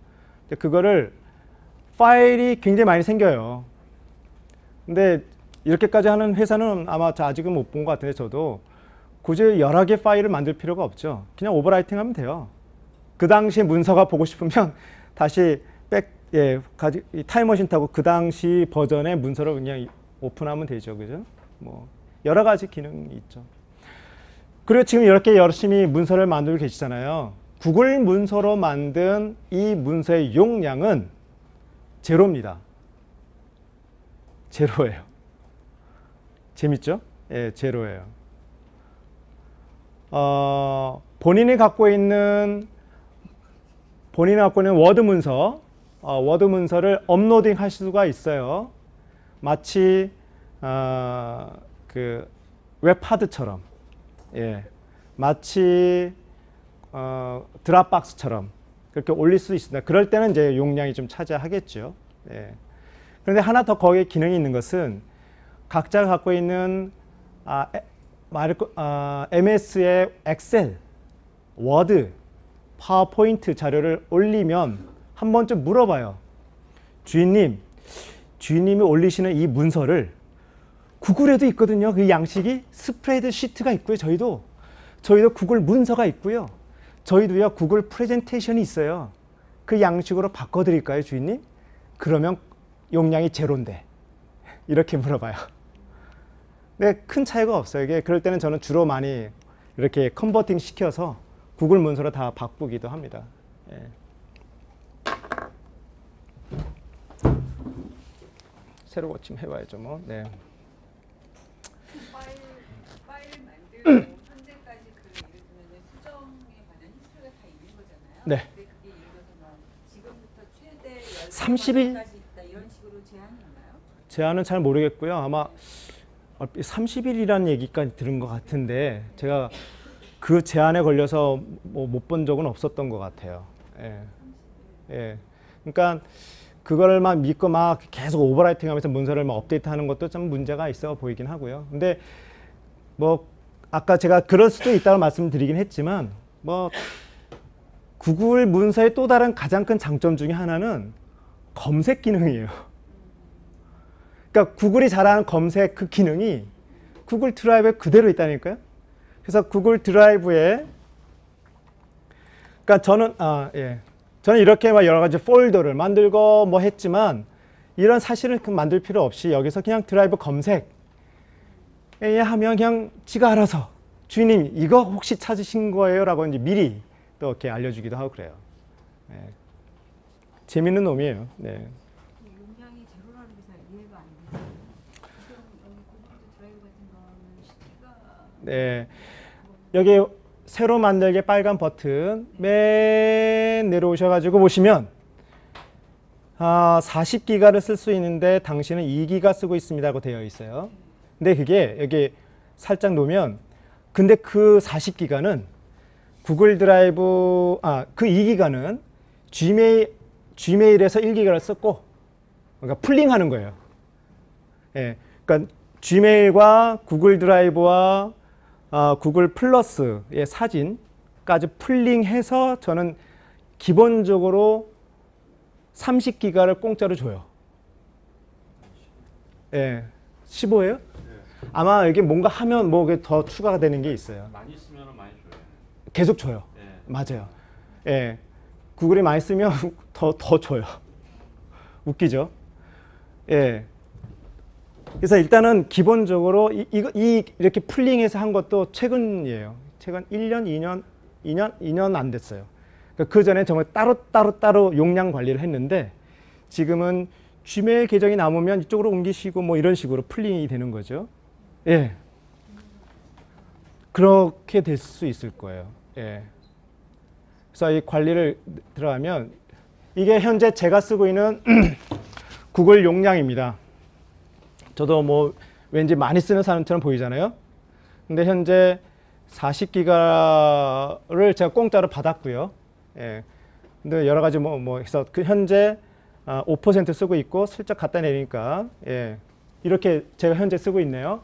근데 그거를 파일이 굉장히 많이 생겨요. 근데 이렇게까지 하는 회사는 아마 아직은 못 본 것 같은데 저도 굳이 여러 개 파일을 만들 필요가 없죠. 그냥 오버라이팅 하면 돼요. 그 당시 문서가 보고 싶으면 다시 타임머신 타고 그 당시 버전의 문서를 그냥 오픈하면 되죠. 그죠? 뭐 여러 가지 기능이 있죠. 그리고 지금 이렇게 열심히 문서를 만들고 계시잖아요. 구글 문서로 만든 이 문서의 용량은 제로입니다. 제로예요. 재밌죠? 예, 제로예요. 본인이 갖고 있는 워드 문서, 워드 문서를 업로딩 할 수가 있어요. 마치 그 웹하드처럼, 예, 마치 드랍박스처럼 그렇게 올릴 수 있습니다. 그럴 때는 이제 용량이 좀 차지하겠죠. 예. 그런데 하나 더 거기에 기능이 있는 것은 각자가 갖고 있는 MS의 엑셀, 워드, 파워포인트 자료를 올리면 한 번쯤 물어봐요. 주인님이 올리시는 이 문서를 구글에도 있거든요. 그 양식이 스프레드 시트가 있고요. 저희도 구글 문서가 있고요. 저희도요 구글 프레젠테이션이 있어요. 그 양식으로 바꿔드릴까요, 주인님? 그러면 용량이 제로인데 이렇게 물어봐요. 근데 큰 차이가 없어요. 이게 그럴 때는 저는 주로 많이 이렇게 컨버팅 시켜서 구글 문서로 다 바꾸기도 합니다. 예. 새로 고침 해봐야죠, 뭐. 네. 파일 만들고 현재까지 그 예를 들면 수정에 관한 히스토리가 다 있는 거잖아요. 네. 근데 그게 예를 들어서 뭐 지금부터 최대 30일 까지 있다 이런 식으로 제한이 있나요? 제한은 잘 모르겠고요. 아마 30일이라는 얘기까지 들은 것 같은데 제가 그 제한에 걸려서 뭐 못 본 적은 없었던 것 같아요. 예. 예. 그러니까 그걸만 믿고 막 계속 오버라이팅하면서 문서를 막 업데이트하는 것도 좀 문제가 있어 보이긴 하고요. 근데 뭐 아까 제가 그럴 수도 있다고 말씀드리긴 했지만 뭐 구글 문서의 또 다른 가장 큰 장점 중에 하나는 검색 기능이에요. 그러니까 구글이 잘하는 검색 그 기능이 구글 드라이브에 그대로 있다니까요. 그래서 구글 드라이브에 그러니까 저는 이렇게 막 여러 가지 폴더를 만들고 뭐 했지만 이런 사실을 만들 필요 없이 여기서 그냥 드라이브 검색에 하면 그냥 지가 알아서 주인님 이거 혹시 찾으신 거예요? 라고 이제 미리 또 이렇게 알려주기도 하고 그래요. 네. 재밌는 놈이에요. 네. 용량이 제로라는 게 잘 이해가 안 돼요. 구글 드라이브 같은 거는 시기가 네. 여기 새로 만들기 빨간 버튼 맨 내려오셔가지고 보시면 40기가를 쓸 수 있는데 당신은 2기가 쓰고 있습니다고 되어 있어요. 근데 그게 여기 살짝 놓으면 근데 그 40기가는 구글 드라이브 그 2기가는 지메일에서 1기가를 썼고 그러니까 풀링하는 거예요. 예, 그러니까 지메일과 구글 드라이브와 구글 플러스의 사진까지 풀링해서 저는 기본적으로 30기가를 공짜로 줘요. 예, 15예요? 아마 여기 뭔가 하면 뭐 더 추가가 되는 게 있어요. 많이 쓰면 많이 줘요. 계속 줘요. 네. 맞아요. 예. 구글이 많이 쓰면 더 줘요. 웃기죠? 예. 그래서 일단은 기본적으로 이렇게 풀링해서 한 것도 최근이에요. 최근 1년, 2년 안 됐어요. 그 전에 정말 따로 용량 관리를 했는데 지금은 G메일 계정이 남으면 이쪽으로 옮기시고 뭐 이런 식으로 풀링이 되는 거죠. 예. 그렇게 될 수 있을 거예요. 예. 그래서 이 관리를 들어가면 이게 현재 제가 쓰고 있는 구글 용량입니다. 저도 뭐 왠지 많이 쓰는 사람처럼 보이잖아요. 근데 현재 40기가를 제가 공짜로 받았고요. 예. 근데 여러 가지 뭐 해서 그 현재 5% 쓰고 있고 슬쩍 갖다 내니까 예. 이렇게 제가 현재 쓰고 있네요.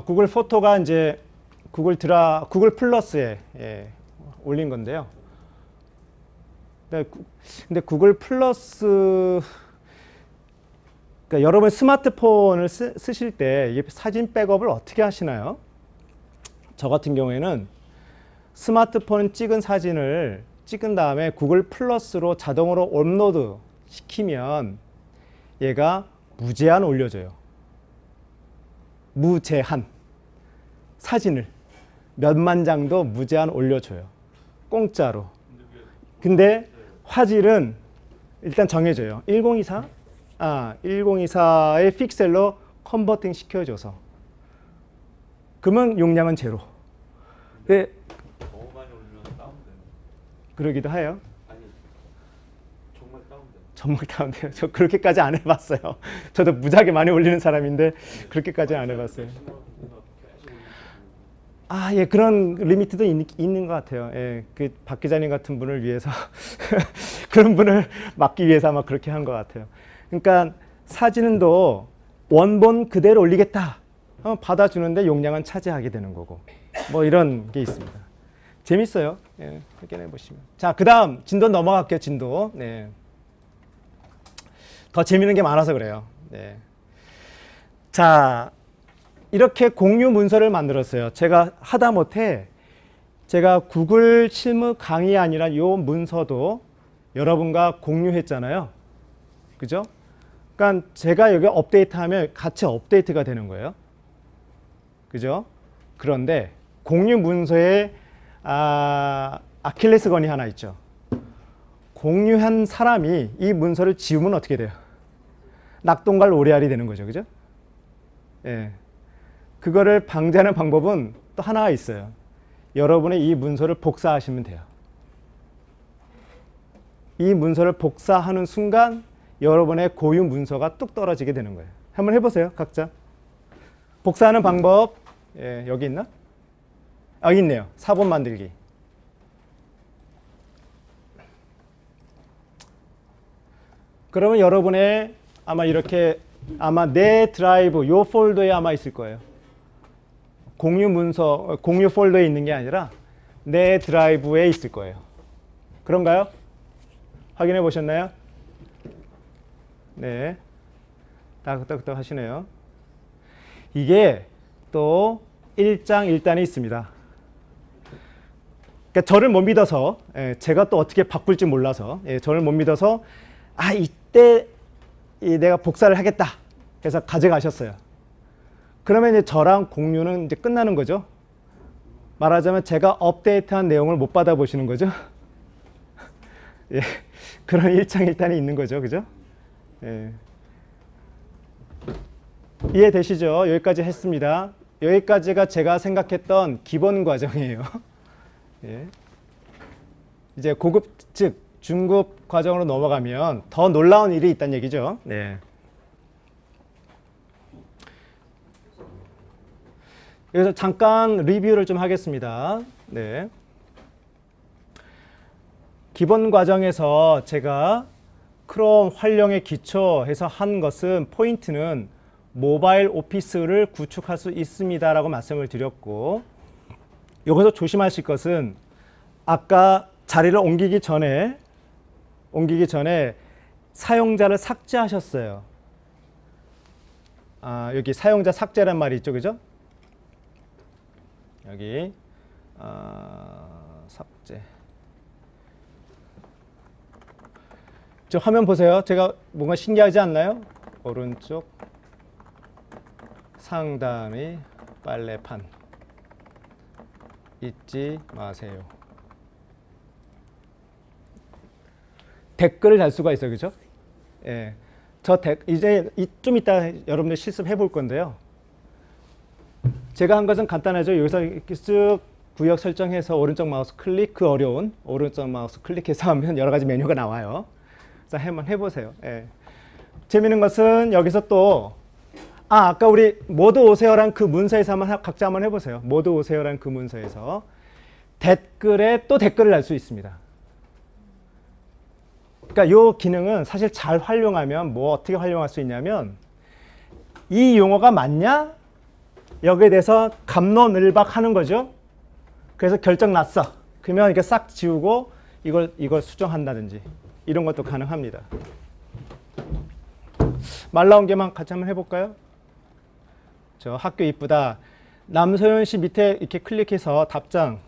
구글 포토가 이제 구글 플러스에 예, 올린 건데요. 근데 구글 플러스 그러니까 여러분 스마트폰을 쓰실 때 이 사진 백업을 어떻게 하시나요? 저 같은 경우에는 스마트폰 찍은 사진을 찍은 다음에 구글 플러스로 자동으로 업로드 시키면 얘가 무제한 올려줘요. 무제한 사진을 몇만 장도 무제한 올려줘요. 공짜로. 근데 화질은 일단 정해져요. 1024? 1024의 픽셀로 컨버팅 시켜줘서 그러면 용량은 제로. 네. 너무 많이 올리면 다운돼요. 그러기도 해요. 아니 정말 다운돼요. 정말 다운돼요. 저 그렇게까지 안 해봤어요. 저도 무지하게 많이 올리는 사람인데 그렇게까지 안 해봤어요. 예, 그런 리미트도 있는 것 같아요. 예, 그 박 기자님 같은 분을 위해서 그런 분을 막기 위해서 아마 그렇게 한 것 같아요. 그러니까 사진은 또 원본 그대로 올리겠다. 받아주는데 용량은 차지하게 되는 거고 뭐 이런 게 있습니다. 재밌어요. 예, 확인해 보시면. 자, 그다음 진도 넘어갈게요. 진도. 네. 더 재밌는 게 많아서 그래요. 네. 자, 이렇게 공유 문서를 만들었어요. 제가 하다못해 제가 구글 실무 강의 아니라 이 문서도 여러분과 공유했잖아요. 그죠? 그러니까 제가 여기 업데이트하면 같이 업데이트가 되는 거예요. 그죠? 그런데 공유 문서에 아킬레스건이 하나 있죠. 공유한 사람이 이 문서를 지우면 어떻게 돼요? 낙동갈 오리알이 되는 거죠. 그죠? 예. 그거를 방지하는 방법은 또 하나가 있어요. 여러분의 이 문서를 복사하시면 돼요. 이 문서를 복사하는 순간 여러분의 고유 문서가 뚝 떨어지게 되는 거예요. 한번 해보세요. 각자. 복사하는 방법. 예, 여기 있나? 여기 있네요. 사본 만들기. 그러면 여러분의 아마 이렇게 내 드라이브 요 폴더에 아마 있을 거예요. 공유 문서, 공유 폴더에 있는 게 아니라 내 드라이브에 있을 거예요. 그런가요? 확인해 보셨나요? 네. 따ቅ따ቅ따ቅ 하시네요. 이게 또 1장 1단이 있습니다. 그러니까 저를 못 믿어서, 제가 또 어떻게 바꿀지 몰라서, 저를 못 믿어서, 이때 내가 복사를 하겠다 해서 가져가셨어요. 그러면 이제 저랑 공유는 이제 끝나는 거죠. 말하자면 제가 업데이트한 내용을 못 받아보시는 거죠. 예, 그런 1장 1단이 있는 거죠. 그죠? 예. 이해되시죠? 여기까지 했습니다. 여기까지가 제가 생각했던 기본 과정이에요. 예. 이제 고급, 즉 중급 과정으로 넘어가면 더 놀라운 일이 있다는 얘기죠. 네. 여기서 잠깐 리뷰를 좀 하겠습니다. 네. 기본 과정에서 제가 크롬 활용에 기초해서 한 것은 포인트는 모바일 오피스를 구축할 수 있습니다라고 말씀을 드렸고, 여기서 조심하실 것은 아까 자리를 옮기기 전에 사용자를 삭제하셨어요. 여기 사용자 삭제란 말이 있죠, 그죠? 여기 삭제. 저 화면 보세요. 제가 뭔가 신기하지 않나요? 오른쪽 상단의 빨래판 잊지 마세요. 댓글을 달 수가 있어요, 그죠? 예. 이제 좀 이따 여러분들 실습해 볼 건데요. 제가 한 것은 간단하죠. 여기서 이렇게 쓱 구역 설정해서 오른쪽 마우스 클릭, 그 어려운 오른쪽 마우스 클릭해서 하면 여러 가지 메뉴가 나와요. 그래서 한번 해보세요. 예. 재밌는 것은 여기서 또 아까 우리 모두 오세요란 그 문서에서 각자 한번 해보세요. 모두 오세요란 그 문서에서 댓글에 또 댓글을 달 수 있습니다. 그러니까 이 기능은 사실 잘 활용하면 뭐 어떻게 활용할 수 있냐면 이 용어가 맞냐? 여기에 대해서 갑론을박 하는 거죠. 그래서 결정 났어. 그러면 이렇게 싹 지우고 이걸 수정한다든지 이런 것도 가능합니다. 말 나온 개만 같이 한번 해볼까요? 저 학교 이쁘다. 남소연 씨 밑에 이렇게 클릭해서 답장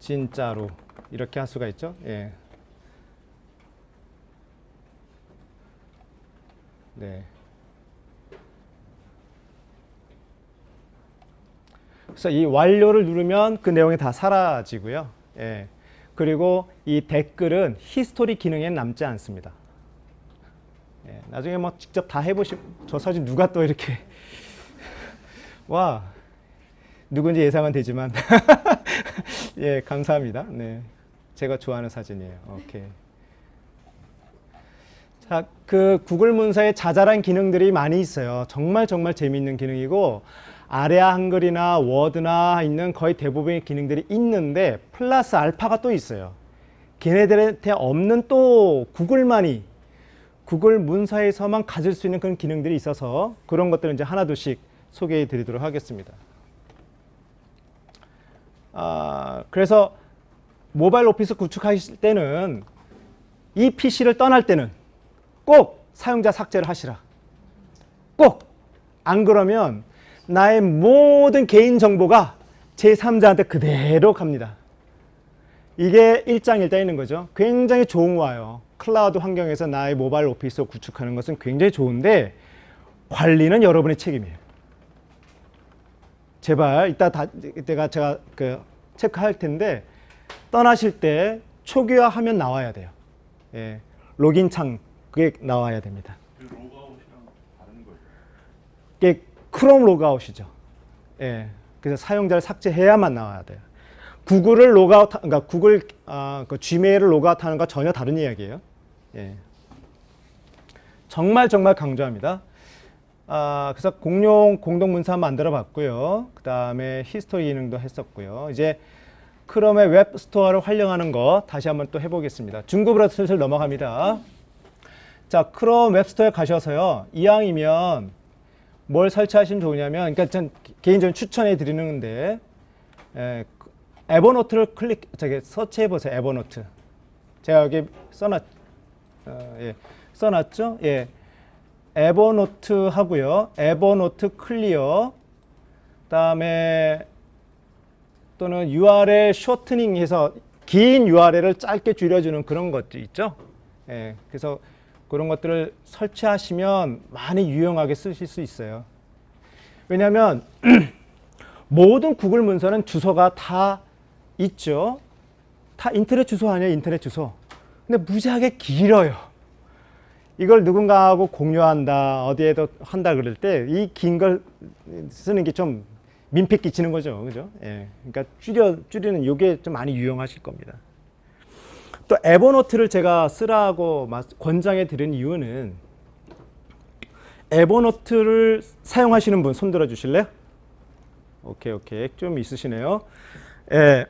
진짜로 이렇게 할 수가 있죠. 예. 네. 그래서 이 완료를 누르면 그 내용이 다 사라지고요. 예. 그리고 이 댓글은 히스토리 기능에 남지 않습니다. 예. 나중에 뭐 직접 다 해보시면 저 사진 누가 또 이렇게 와 누군지 예상은 되지만 예 감사합니다. 네. 제가 좋아하는 사진이에요. 오케이. 자, 그 구글 문서에 자잘한 기능들이 많이 있어요. 정말 재미있는 기능이고 아래아 한글이나 워드나 있는 거의 대부분의 기능들이 있는데 플러스 알파가 또 있어요. 걔네들한테 없는 또 구글 문서에서만 가질 수 있는 그런 기능들이 있어서 그런 것들을 이제 하나둘씩 소개해 드리도록 하겠습니다. 그래서 모바일 오피스 구축하실 때는 이 PC를 떠날 때는 꼭 사용자 삭제를 하시라. 꼭! 안 그러면 나의 모든 개인 정보가 제3자한테 그대로 갑니다. 이게 일장일단인 거죠. 굉장히 좋아요. 클라우드 환경에서 나의 모바일 오피스 구축하는 것은 굉장히 좋은데 관리는 여러분의 책임이에요. 제발 이따가 제가 체크할 텐데 떠나실 때 초기화 화면 나와야 돼요. 예, 로긴 창 그게 나와야 됩니다. 그 로그아웃이랑 다른 거예요? 이게 크롬 로그아웃이죠. 예, 그래서 사용자를 삭제해야만 나와야 돼요. 구글을 로그아웃, 그러니까 그 지메일을 로그아웃하는 거 전혀 다른 이야기예요. 예, 정말 강조합니다. 그래서 공동 문서 한번 만들어봤고요. 그 다음에 히스토리 기능도 했었고요. 이제 크롬의 웹 스토어를 활용하는 거 다시 한번 또 해보겠습니다. 중급으로 슬슬 넘어갑니다. 자, 크롬 웹스토어에 가셔서요. 이왕이면 뭘 설치하시면 좋으냐면, 그러니까 전 개인적으로 추천해 드리는데, 에버노트를 서치해 보세요. 에버노트. 제가 여기 써놨죠? 예. 에버노트 하고요. 에버노트 클리어. 그다음에 또는 URL 쇼트닝 해서 긴 URL을 짧게 줄여주는 그런 것도 있죠. 예. 그래서 그런 것들을 설치하시면 많이 유용하게 쓰실 수 있어요. 왜냐하면 모든 구글 문서는 주소가 다 있죠. 다 인터넷 주소 아니에요, 인터넷 주소. 근데 무지하게 길어요. 이걸 누군가하고 공유한다, 어디에도 한다 그럴 때 이 긴 걸 쓰는 게 좀 민폐 끼치는 거죠, 그죠? 예, 그러니까 줄이는 이게 좀 많이 유용하실 겁니다. 또 에버노트를 제가 쓰라고 권장해 드린 이유는 에버노트를 사용하시는 분 손 들어 주실래요? 오케이. 좀 있으시네요. 예.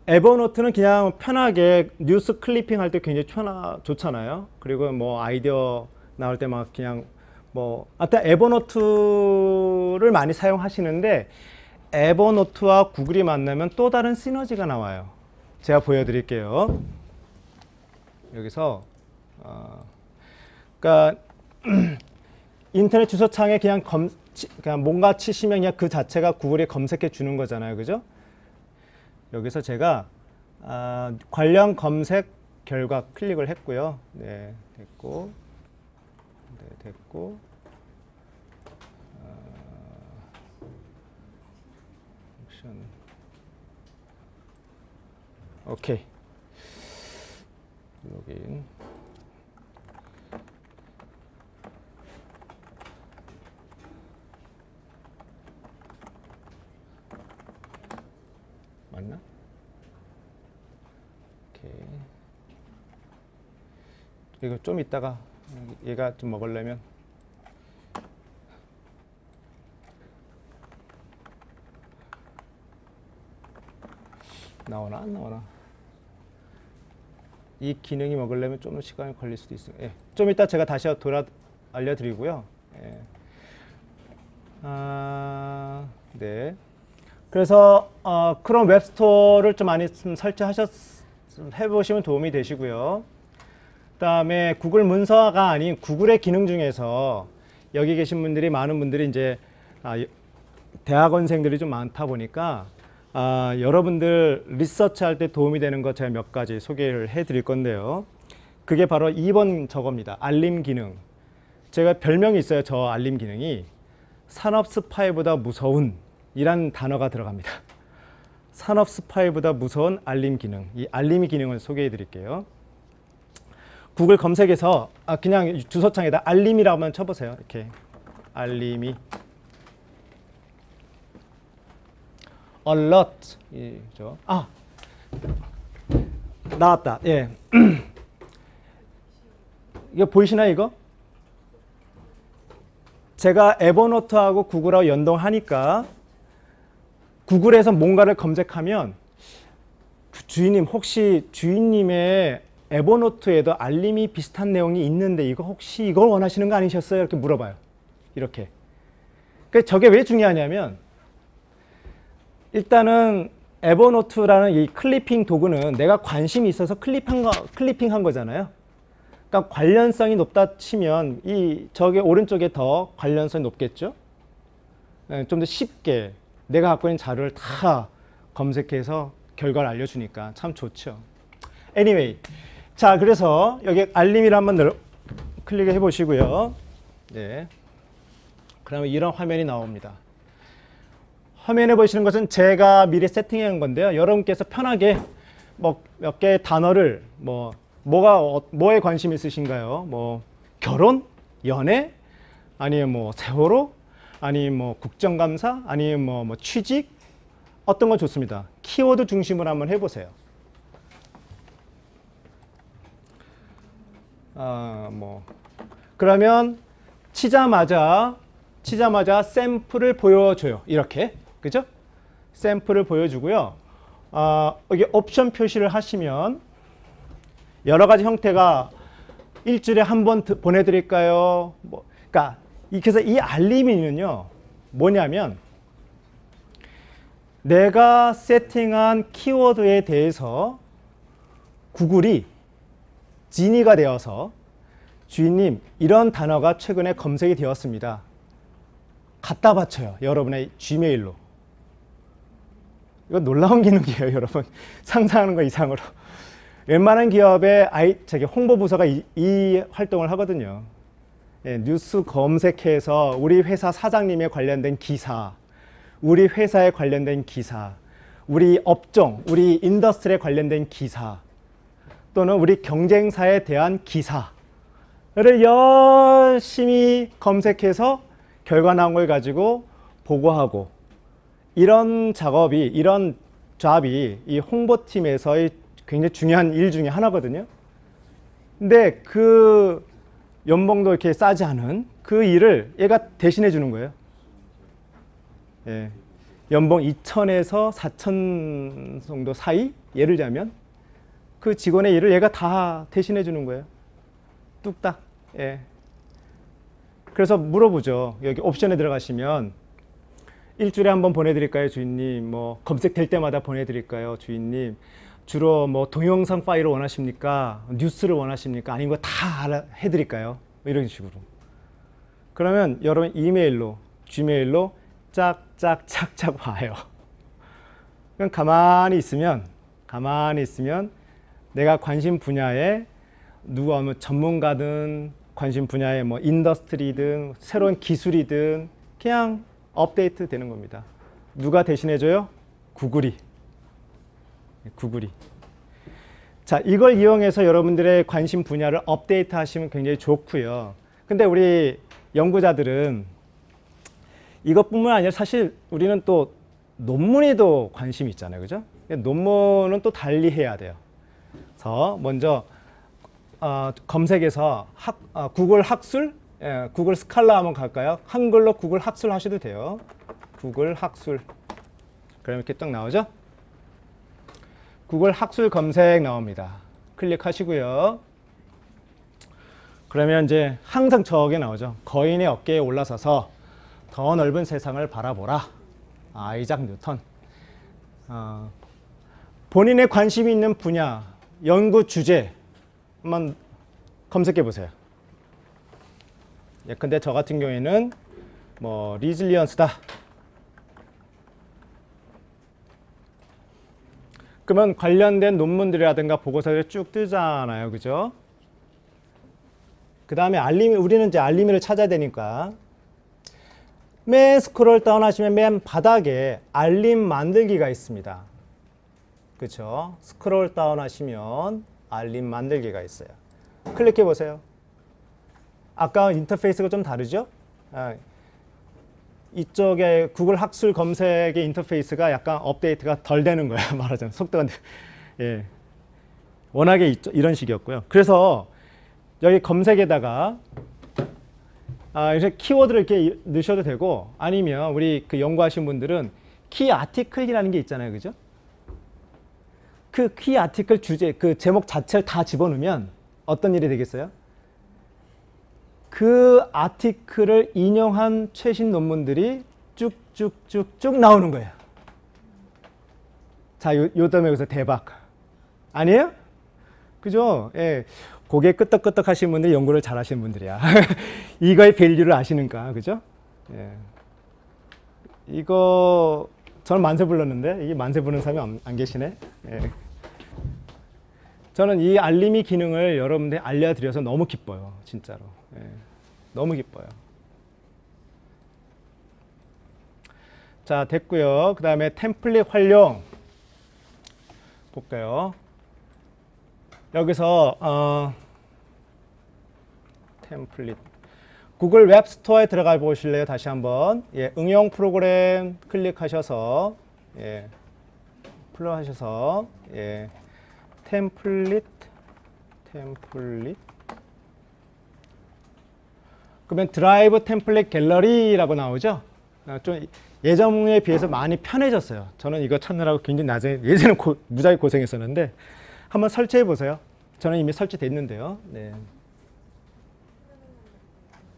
에버노트는 그냥 편하게 뉴스 클리핑 할 때 굉장히 좋잖아요. 그리고 뭐 아이디어 나올 때 막 그냥 하여튼 에버노트를 많이 사용하시는데 에버노트와 구글이 만나면 또 다른 시너지가 나와요. 제가 보여드릴게요. 여기서 그러니까 인터넷 주소창에 그냥 뭔가 치시면 그냥 그 자체가 구글에 검색해 주는 거잖아요. 그죠? 여기서 제가 관련 검색 결과 클릭을 했고요. 네, 됐고. 네, 됐고. 옵션. 오케이. 로그인. 맞나? 오케이. 이거 좀 이따가 얘가 좀 먹으려면 나오나 안 나오나? 이 기능이 먹으려면 좀 시간이 걸릴 수도 있어요. 예. 좀 이따 제가 다시 알려드리고요. 예. 네. 그래서 크롬 웹스토어를 좀 많이 해보시면 도움이 되시고요. 그다음에 구글 문서가 아닌 구글의 기능 중에서 여기 계신 분들이 많은 분들이 이제 대학원생들이 좀 많다 보니까 여러분들 리서치할 때 도움이 되는 것 제가 몇 가지 소개를 해드릴 건데요. 그게 바로 2번 저겁니다. 알림 기능. 제가 별명이 있어요. 저 알림 기능이 산업 스파이보다 무서운 이란 단어가 들어갑니다. 산업 스파이보다 무서운 알림 기능. 이 알림 기능을 소개해 드릴게요. 구글 검색에서 그냥 주소창에다 알림이라고만 쳐보세요. 이렇게 알림이 alert 이죠. 나왔다. 예. 이거 보이시나요, 이거? 제가 에버노트하고 구글하고 연동하니까 구글에서 뭔가를 검색하면 주인님 혹시 주인님의 에버노트에도 알림이 비슷한 내용이 있는데 이거 혹시 이걸 원하시는 거 아니셨어요? 이렇게 물어봐요. 이렇게. 그 저게 왜 중요하냐면 일단은 에버노트라는 이 클리핑 도구는 내가 관심이 있어서 클리핑한 거잖아요. 그러니까 관련성이 높다 치면 저게 오른쪽에 더 관련성이 높겠죠. 좀 더 쉽게 내가 갖고 있는 자료를 다 검색해서 결과를 알려주니까 참 좋죠. Anyway, 자 그래서 여기 알림이를 한번 클릭해 보시고요. 네. 그러면 이런 화면이 나옵니다. 화면에 보시는 것은 제가 미리 세팅한 건데요. 여러분께서 편하게 몇 개의 단어를 뭐에 관심 있으신가요? 결혼, 연애, 아니면 세월호, 아니면 국정감사, 아니면 취직, 어떤 건 좋습니다. 키워드 중심으로 한번 해보세요. 그러면 치자마자 샘플을 보여줘요. 이렇게. 그죠? 샘플을 보여주고요. 여기 옵션 표시를 하시면 여러 가지 형태가 일주일에 한 번 보내드릴까요? 그러니까 그래서 이 알림이는요. 뭐냐면 내가 세팅한 키워드에 대해서 구글이 진위가 되어서 주인님 이런 단어가 최근에 검색이 되었습니다. 갖다 바쳐요. 여러분의 지메일로. 이거 놀라운 기능이에요. 여러분. 상상하는 거 이상으로. 웬만한 기업의 홍보 부서가 이 활동을 하거든요. 예, 뉴스 검색해서 우리 회사 사장님에 관련된 기사, 우리 회사에 관련된 기사, 우리 업종, 우리 인더스트리에 관련된 기사, 또는 우리 경쟁사에 대한 기사를 열심히 검색해서 결과 나온 걸 가지고 보고하고 이런 잡이 이 홍보팀에서의 굉장히 중요한 일 중에 하나거든요. 근데 그 연봉도 이렇게 싸지 않은 그 일을 얘가 대신해 주는 거예요. 예. 연봉 2,000에서 4,000 정도 사이? 예를 들자면 그 직원의 일을 얘가 다 대신해 주는 거예요. 뚝딱. 예. 그래서 물어보죠. 여기 옵션에 들어가시면 일주일에 한 번 보내드릴까요, 주인님? 검색될 때마다 보내드릴까요, 주인님? 주로 동영상 파일을 원하십니까? 뉴스를 원하십니까? 아닌 거 다 해드릴까요? 이런 식으로. 그러면 여러분 이메일로, 지메일로 짝짝짝짝 와요. 그럼 가만히 있으면 내가 관심 분야에 누가 뭐 전문가든 관심 분야의 뭐 인더스트리든 새로운 기술이든 그냥 업데이트 되는 겁니다. 누가 대신해줘요? 구글이. 자, 이걸 이용해서 여러분들의 관심 분야를 업데이트 하시면 굉장히 좋고요. 근데 우리 연구자들은 이것뿐만 아니라 사실 우리는 또 논문에도 관심이 있잖아요. 그죠? 논문은 또 달리 해야 돼요. 그래서 먼저 검색해서 구글 학술, 구글 스칼라 한번 갈까요? 한글로 구글 학술 하셔도 돼요. 구글 학술. 그럼 이렇게 딱 나오죠? 구글 학술 검색 나옵니다. 클릭하시고요. 그러면 이제 항상 저게 나오죠. 거인의 어깨에 올라서서 더 넓은 세상을 바라보라. 아이작 뉴턴. 본인의 관심이 있는 분야, 연구 주제 한번 검색해 보세요. 예컨대 저 같은 경우에는 뭐 리질리언스다. 그러면 관련된 논문들이라든가 보고서들이 쭉 뜨잖아요. 그죠? 그 다음에 우리는 이제 알림을 찾아야 되니까 맨 스크롤 다운 하시면 맨 바닥에 알림 만들기가 있습니다. 그렇죠? 스크롤 다운 하시면 알림 만들기가 있어요. 클릭해 보세요. 아까 인터페이스가 좀 다르죠? 이쪽에 구글 학술 검색의 인터페이스가 약간 업데이트가 덜 되는 거예요. 말하자면 속도가 예. 워낙에 이런 식이었고요. 그래서 여기 검색에다가 이렇게 키워드를 이렇게 넣으셔도 되고, 아니면 우리 그 연구하신 분들은 키 아티클이라는 게 있잖아요. 그죠? 그 키 아티클 주제, 그 제목 자체를 다 집어넣으면 어떤 일이 되겠어요? 그 아티클을 인용한 최신 논문들이 쭉쭉쭉쭉 나오는 거예요. 자, 요 다음에 여기서 대박. 아니에요? 그죠? 예. 고개 끄덕끄덕 하시는 분들 연구를 잘 하시는 분들이야. 이거의 밸류를 아시는가. 그죠? 예. 이거 저는 만세 불렀는데 이게 만세 부르는 사람이 안 계시네. 예. 저는 이 알림이 기능을 여러분들 알려드려서 너무 기뻐요. 진짜로. 예. 너무 기뻐요. 자, 됐고요. 그 다음에 템플릿 활용 볼까요? 여기서 템플릿 구글 웹스토어에 들어가 보실래요? 다시 한번. 예, 응용 프로그램 클릭하셔서 예, 템플릿 그러면 드라이브 템플릿 갤러리라고 나오죠? 좀 예전에 비해서 많이 편해졌어요. 저는 이거 찾느라고 굉장히 예전에 무지하게 고생했었는데 한번 설치해 보세요. 저는 이미 설치돼 있는데요. 네.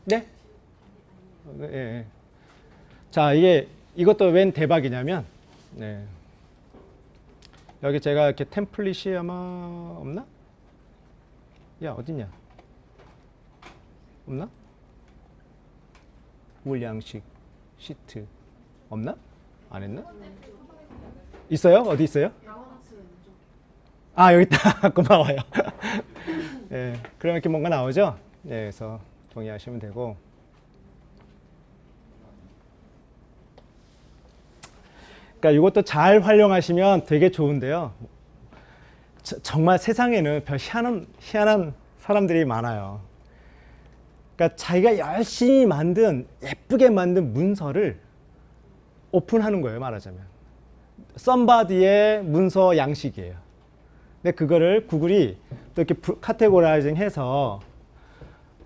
네? 예. 자, 이것도 웬 대박이냐면, 네. 여기 제가 이렇게 템플릿이 아마 없나? 야, 어딨냐? 없나? 물 양식 시트 없나? 안 했나? 있어요? 어디 있어요? 아, 여기 있다. 고마워요. 예, 그럼 이렇게 뭔가 나오죠? 예, 그래서 동의하시면 되고. 그러니까 이것도 잘 활용하시면 되게 좋은데요. 정말 세상에는 별 희한한 사람들이 많아요. 그러니까 자기가 열심히 예쁘게 만든 문서를 오픈하는 거예요, 말하자면. somebody의 문서 양식이에요. 근데 그거를 구글이 또 이렇게 카테고라이징 해서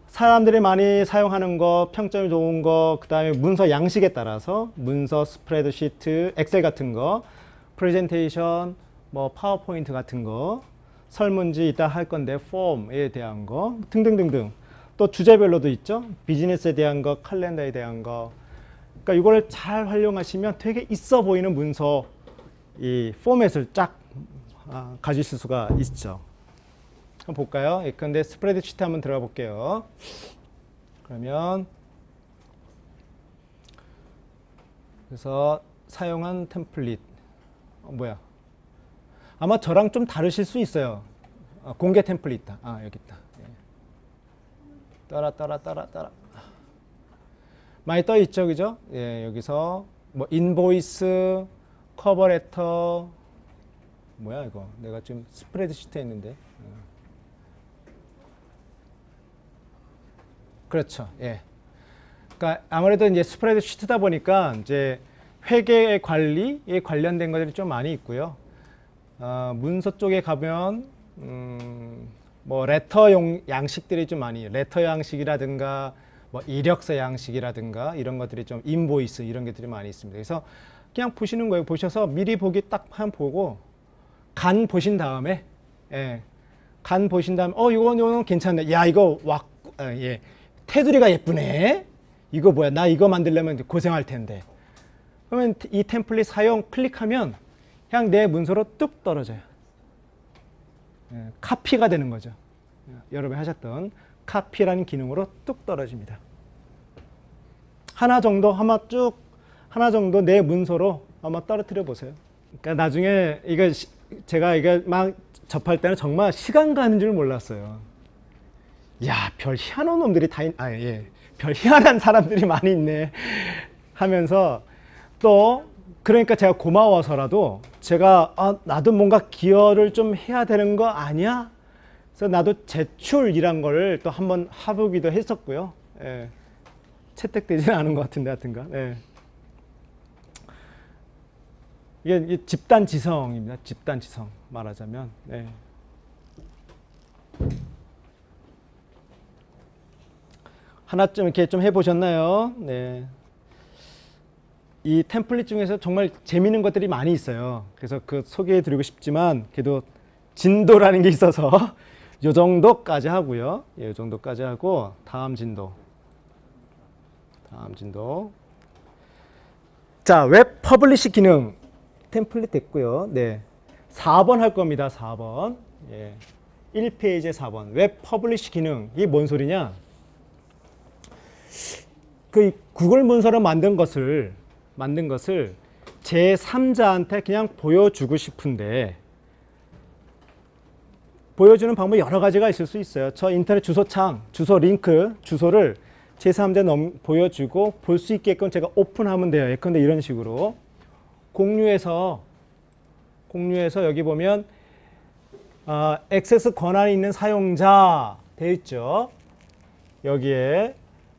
사람들이 많이 사용하는 거, 평점이 좋은 거, 그 다음에 문서 양식에 따라서 문서 스프레드시트, 엑셀 같은 거, 프레젠테이션, 뭐 파워포인트 같은 거, 설문지 이따 할 건데 폼에 대한 거 등등등등. 또 주제별로도 있죠. 비즈니스에 대한 거, 칼렌더에 대한 거. 그러니까 이걸 잘 활용하시면 되게 있어 보이는 문서 이 포맷을 쫙 가지실 수가 있죠. 한번 볼까요? 예컨대 스프레드시트 한번 들어가 볼게요. 그러면 그래서 사용한 템플릿 뭐야? 아마 저랑 좀 다르실 수 있어요. 공개 템플릿 있다. 여기 있다. 예. 따라. 많이 떠 있죠, 그죠? 예, 여기서 뭐 인보이스, 커버레터, 뭐야 이거? 내가 지금 스프레드시트에 있는데. 그렇죠. 예. 그러니까 아무래도 이제 스프레드시트다 보니까 이제 회계 관리에 관련된 것들이 좀 많이 있고요. 문서 쪽에 가면 뭐 레터 양식들이 좀 많이, 레터 양식이라든가 뭐 이력서 양식이라든가 이런 것들이 좀 인보이스 이런 것들이 많이 있습니다. 그래서 그냥 보시는 거예요. 보셔서 미리 보기 딱 한 보고 간 보신 다음에, 예, 간 보신 다음에 이거는 괜찮네. 야 이거 예, 테두리가 예쁘네. 이거 뭐야? 나 이거 만들려면 고생할 텐데. 그러면 이 템플릿 사용 클릭하면 그냥 내 문서로 뚝 떨어져요. 예, 카피가 되는 거죠. 여러분이 하셨던 카피라는 기능으로 뚝 떨어집니다. 하나 정도 내 문서로 한번 떨어뜨려 보세요. 그러니까 나중에 제가 이거 막 접할 때는 정말 시간 가는 줄 몰랐어요. 야, 별 희한한 놈들이 별 희한한 사람들이 많이 있네 하면서 또 그러니까 제가 고마워서라도 제가 나도 뭔가 기여를 좀 해야 되는 거 아니야? 그래서 나도 제출이란 거를 또 한번 해보기도 했었고요. 예. 채택되지는 않은 것 같은데 하여튼간. 예. 이게 집단지성입니다. 집단지성 말하자면. 예. 하나쯤 이렇게 좀 해보셨나요? 네. 이 템플릿 중에서 정말 재미있는 것들이 많이 있어요. 그래서 그 소개해드리고 싶지만 그래도 진도라는 게 있어서 이 정도까지 하고요. 예, 이 정도까지 하고 다음 진도. 자, 웹 퍼블리시 기능 템플릿 됐고요. 네, 4번 할 겁니다. 4번. 예, 1페이지에 4번. 웹 퍼블리시 기능. 이게 뭔 소리냐? 그 구글 문서로 만든 것을 제3자한테 그냥 보여주고 싶은데 보여주는 방법이 여러 가지가 있을 수 있어요. 저 인터넷 주소창, 주소 링크, 주소를 제3자에 보여주고 볼 수 있게끔 제가 오픈하면 돼요. 예컨대 이런 식으로 공유해서 여기 보면 액세스 권한이 있는 사용자 되어 있죠. 여기에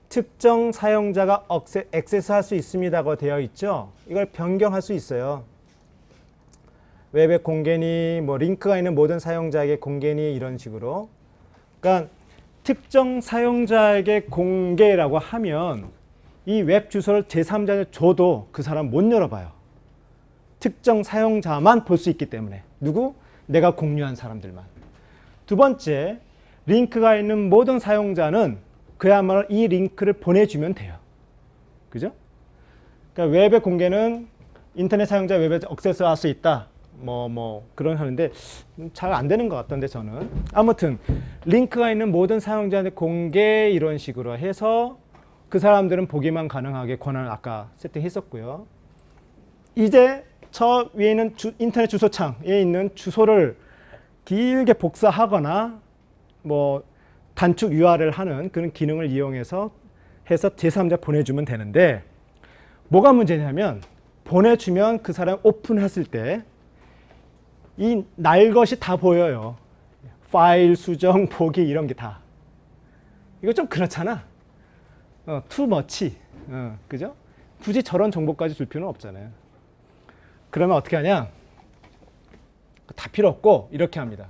특정 사용자가 액세스할 수 있습니다고 되어 있죠. 이걸 변경할 수 있어요. 웹의 공개니, 뭐 링크가 있는 모든 사용자에게 공개니 이런 식으로. 그러니까 특정 사용자에게 공개라고 하면 이 웹 주소를 제3자에 줘도 그 사람 못 열어봐요. 특정 사용자만 볼 수 있기 때문에. 누구? 내가 공유한 사람들만. 두 번째, 링크가 있는 모든 사용자는 그야말로 이 링크를 보내주면 돼요. 그죠? 그러니까 웹의 공개는 인터넷 사용자 웹에 액세스할 수 있다. 그런 하는데 잘 안 되는 것 같던데 저는. 아무튼 링크가 있는 모든 사용자한테 공개 이런 식으로 해서 그 사람들은 보기만 가능하게 권한을 아까 세팅했었고요. 이제 저 위에 있는 인터넷 주소창에 있는 주소를 길게 복사하거나 뭐 단축 URL 하는 그런 기능을 이용해서 제3자 보내주면 되는데 뭐가 문제냐면 보내주면 그 사람 오픈했을 때 이 날 것이 다 보여요. 파일 수정, 보기 이런 게 다. 이거 좀 그렇잖아. too much. 그죠? 굳이 저런 정보까지 줄 필요는 없잖아요. 그러면 어떻게 하냐? 다 필요 없고 이렇게 합니다.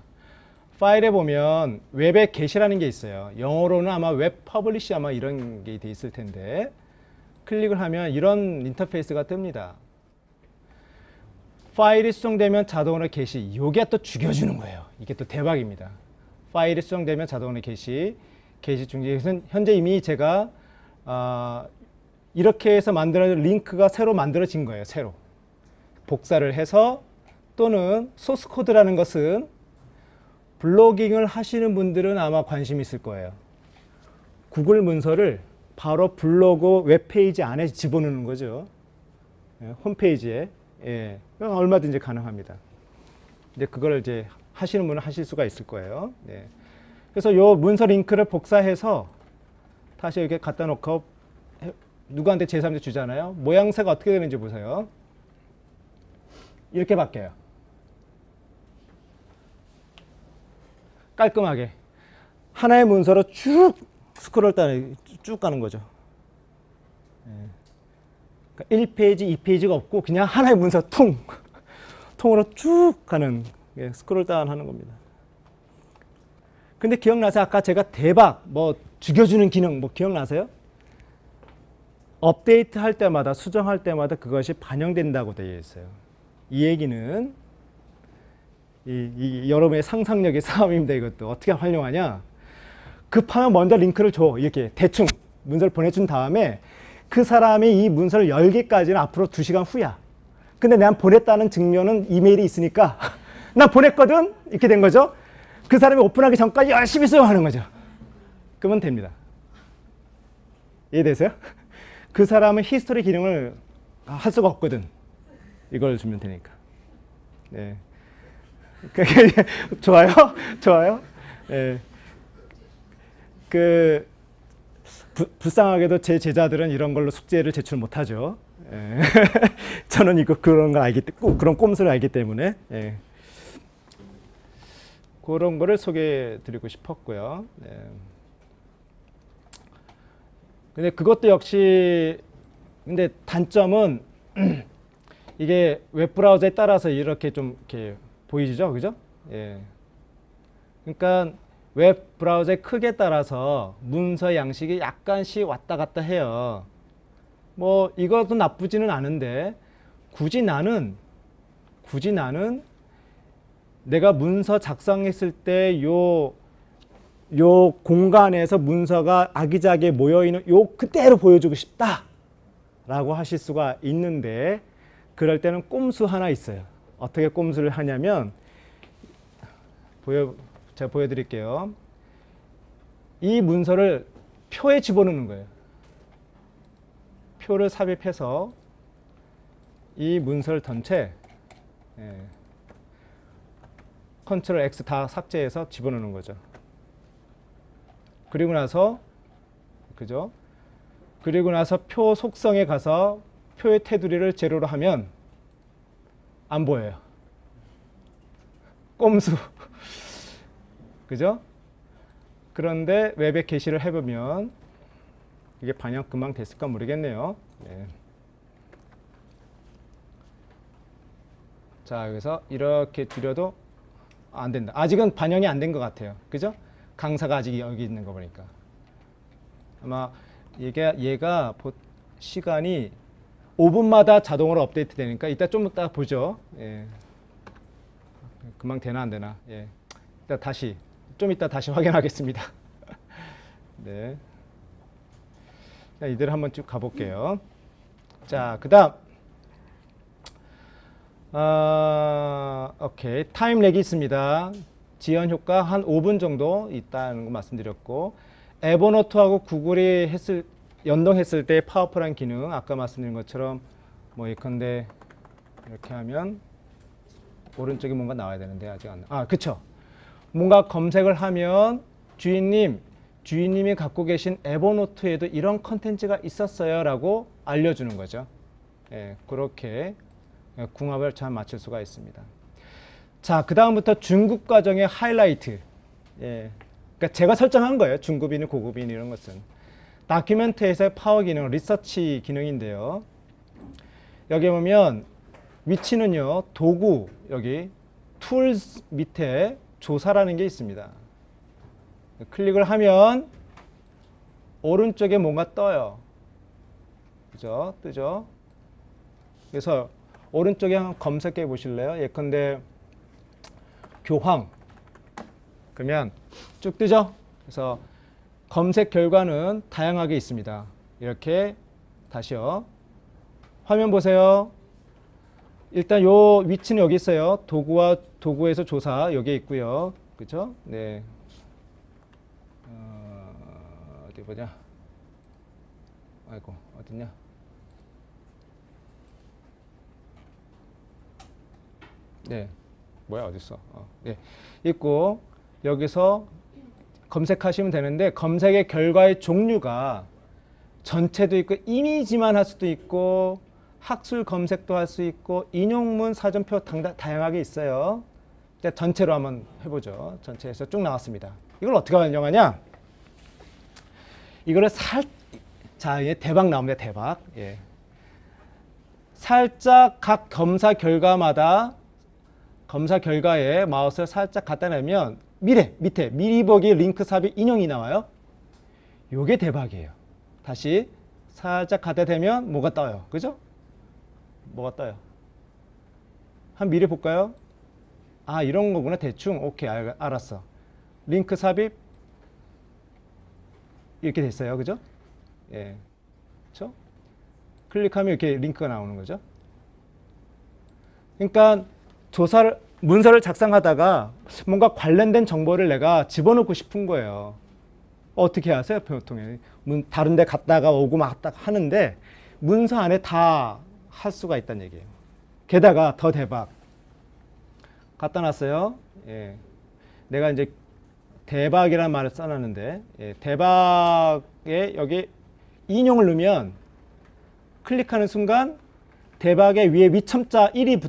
파일에 보면 웹에 게시라는 게 있어요. 영어로는 아마 웹 퍼블리시 아마 이런 게 돼 있을 텐데 클릭을 하면 이런 인터페이스가 뜹니다. 파일이 수정되면 자동으로 게시. 이게 또 죽여주는 거예요. 이게 또 대박입니다. 파일이 수정되면 자동으로 게시 중지. 현재 이미 제가 이렇게 해서 만들어진 링크가 새로 만들어진 거예요. 새로. 복사를 해서 또는 소스 코드라는 것은 블로깅을 하시는 분들은 아마 관심 있을 거예요. 구글 문서를 바로 블로그 웹페이지 안에 집어넣는 거죠. 예, 홈페이지에. 예, 얼마든지 가능합니다. 이제 그걸 이제 하시는 분은 하실 수가 있을 거예요. 예. 그래서 요 문서 링크를 복사해서 다시 이렇게 갖다 놓고 누구한테 제3자 주잖아요. 모양새가 어떻게 되는지 보세요. 이렇게 바뀌어요. 깔끔하게. 하나의 문서로 쭉 스크롤 따라 쭉 가는 거죠. 그러니까 1페이지, 2페이지가 없고 그냥 하나의 문서 통으로 쭉 가는 스크롤 다운 하는 겁니다. 근데 기억나세요? 아까 제가 대박, 뭐 죽여주는 기능, 뭐 기억나세요? 업데이트 할 때마다, 수정할 때마다 그것이 반영된다고 되어 있어요. 이 얘기는 여러분의 상상력의 싸움입니다. 이것도 어떻게 활용하냐? 급하면 먼저 링크를 줘. 이렇게 대충 문서를 보내준 다음에 그 사람이 이 문서를 열기까지는 앞으로 2시간 후야. 근데 내가 보냈다는 증명은 이메일이 있으니까 나 보냈거든? 이렇게 된 거죠. 그 사람이 오픈하기 전까지 열심히 수용하는 거죠. 그러면 됩니다. 이해되세요? 그 사람은 히스토리 기능을 할 수가 없거든. 이걸 주면 되니까. 네. 좋아요? 좋아요? 네. 불쌍하게도 제 제자들은 이런 걸로 숙제를 제출 못하죠. 예. 저는 그런 걸 알기 때문에, 그런 꼼수를 알기 때문에. 예. 그런 거를 소개해 드리고 싶었고요. 네. 근데 그것도 역시, 근데 단점은 이게 웹브라우저에 따라서 이렇게 좀 이렇게 보이시죠? 그죠? 예. 그러니까 웹브라우저의 크기에 따라서 문서 양식이 약간씩 왔다 갔다 해요. 뭐 이것도 나쁘지는 않은데 굳이 나는 내가 문서 작성했을 때 요 공간에서 문서가 아기자기하게 모여있는 요 그대로 보여주고 싶다 라고 하실 수가 있는데, 그럴 때는 꼼수 하나 있어요. 어떻게 꼼수를 하냐면 제가 보여드릴게요. 이 문서를 표에 집어넣는 거예요. 표를 삽입해서 이 문서를 전체 컨트롤 X 다 삭제해서 집어넣는 거죠. 그리고 나서 그죠? 그리고 나서 표 속성에 가서 표의 테두리를 제로로 하면 안 보여요. 꼼수. 그죠? 그런데 웹에 게시를 해보면 이게 반영 금방 됐을까 모르겠네요. 네. 자, 여기서 이렇게 줄여도 안 된다. 아직은 반영이 안 된 것 같아요. 그죠? 강사가 아직 여기 있는 거 보니까. 아마 얘가 시간이 5분마다 자동으로 업데이트 되니까 이따 좀 이따 보죠. 예. 금방 되나 안 되나. 예. 좀 이따 다시 확인하겠습니다. 네. 자, 이대로 한번 쭉 가볼게요. 자, 그 다음. 오케이. 타임 렉이 있습니다. 지연 효과 한 5분 정도 있다는 거 말씀드렸고, 에버노트하고 구글이 연동했을 때 파워풀한 기능, 아까 말씀드린 것처럼 뭐 예컨대 이렇게 하면 오른쪽에 뭔가 나와야 되는데 아직 안 나와. 그쵸. 뭔가 검색을 하면 주인님이 갖고 계신 에버노트에도 이런 컨텐츠가 있었어요 라고 알려주는 거죠. 예, 그렇게 궁합을 잘 맞출 수가 있습니다. 자, 그 다음부터 중급 과정의 하이라이트. 예, 그러니까 제가 설정한 거예요. 중급이니 고급이니 이런 것은. 다큐멘트에서의 파워 기능, 리서치 기능인데요. 여기 보면 위치는요, 도구, 여기 툴스 밑에 조사라는 게 있습니다. 클릭을 하면 오른쪽에 뭔가 떠요. 그죠? 뜨죠? 그래서 오른쪽에 한번 검색해 보실래요? 예컨대 교황. 그러면 쭉 뜨죠? 그래서 검색 결과는 다양하게 있습니다. 이렇게 다시요. 화면 보세요. 일단 요 위치는 여기 있어요. 도구에서 조사 여기에 있고요. 그렇죠? 네. 어디 보자. 아이고 어딨냐? 네, 뭐야 어딨어? 네, 있고 여기서 검색하시면 되는데 검색의 결과의 종류가 전체도 있고 이미지만 할 수도 있고 학술 검색도 할 수 있고 인용문 사전표 다양하게 있어요. 전체로 한번 해보죠. 전체에서 쭉 나왔습니다. 이걸 어떻게 활용하냐? 이거를 자, 예, 대박 나옵니다. 대박. 예. 살짝 각 검사 결과마다 검사 결과에 마우스를 살짝 갖다 내면 밑에 미리 보기 링크 삽입 인용이 나와요. 요게 대박이에요. 다시 살짝 갖다 대면 뭐가 떠요. 그죠? 뭐가 떠요. 한 미리 볼까요? 아, 이런 거구나. 대충. 오케이, 알았어. 링크 삽입 이렇게 됐어요. 그죠? 예. 그렇죠? 클릭하면 이렇게 링크가 나오는 거죠. 그러니까 문서를 작성하다가 뭔가 관련된 정보를 내가 집어넣고 싶은 거예요. 어떻게 하세요? 보통 다른 데 갔다가 오고 막 하는데 문서 안에 다 할 수가 있다는 얘기예요. 게다가 더 대박. 갖다 놨어요. 예. 내가 이제 대박이라는 말을 써놨는데 예. 대박에 여기 인용을 넣으면 클릭하는 순간 대박의 위에 위첨자 1이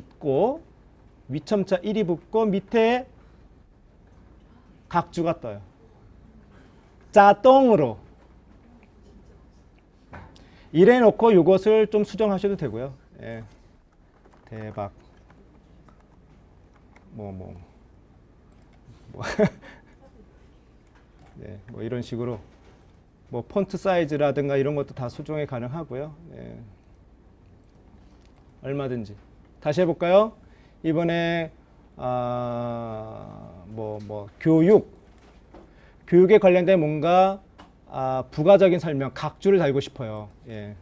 붙고 밑에 각주가 떠요. 짜똥으로. 이래 놓고 이것을 좀 수정하셔도 되고요. 예. 대박. 뭐. 네, 뭐 이런 식으로 뭐 폰트 사이즈라든가 이런 것도 다 수정이 가능하고요. 예. 얼마든지. 다시 해볼까요? 이번에 교육에 관련된 뭔가 부가적인 설명, 각주를 달고 싶어요. 예.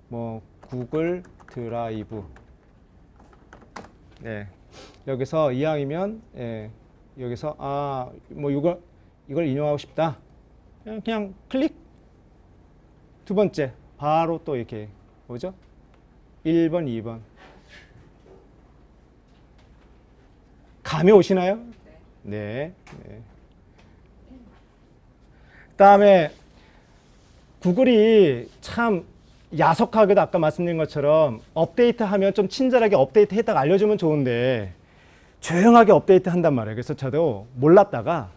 뭐 구글 드라이브. 네. 여기서 이왕이면 예. 여기서 뭐 이걸 인용하고 싶다. 그냥 클릭. 두 번째 바로 또 이렇게 뭐죠? 1번, 2번. 감이 오시나요? 네. 네. 그다음에 구글이 참 야속하게도 아까 말씀드린 것처럼 업데이트하면 좀 친절하게 업데이트 했다가 알려주면 좋은데 조용하게 업데이트 한단 말이에요. 그래서 저도 몰랐다가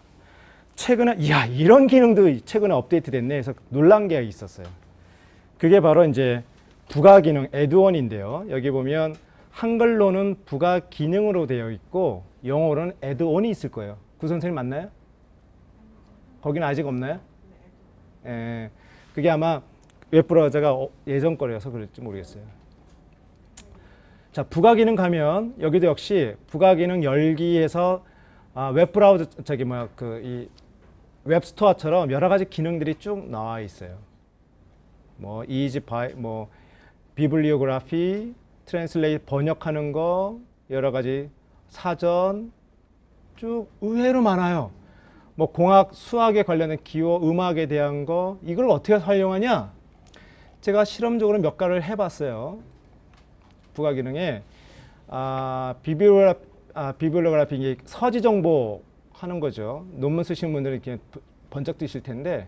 최근에 이런 기능도 최근에 업데이트 됐네 해서 놀란 게 있었어요. 그게 바로 이제 부가 기능 애드온인데요. 여기 보면 한글로는 부가 기능으로 되어 있고 영어로는 애드온이 있을 거예요. 구 선생님 맞나요? 거기는 아직 없나요? 예, 그게 아마 웹브라우저가 예전 거라서 그럴지 모르겠어요. 자, 부가 기능 가면 여기도 역시 부가 기능 열기에서 웹브라우저 이 웹스토어처럼 여러 가지 기능들이 쭉 나와 있어요. 뭐 비블리오그래피, 트랜슬레이트 번역하는 거, 여러 가지 사전 쭉 의외로 많아요. 뭐 공학, 수학에 관련된 기호, 음악에 대한 거 이걸 어떻게 활용하냐? 제가 실험적으로 몇 가지를 해봤어요. 부가 기능에 비블리오그래피 서지 정보 하는 거죠. 논문 쓰시는 분들은 이렇게 번쩍 뜨실 텐데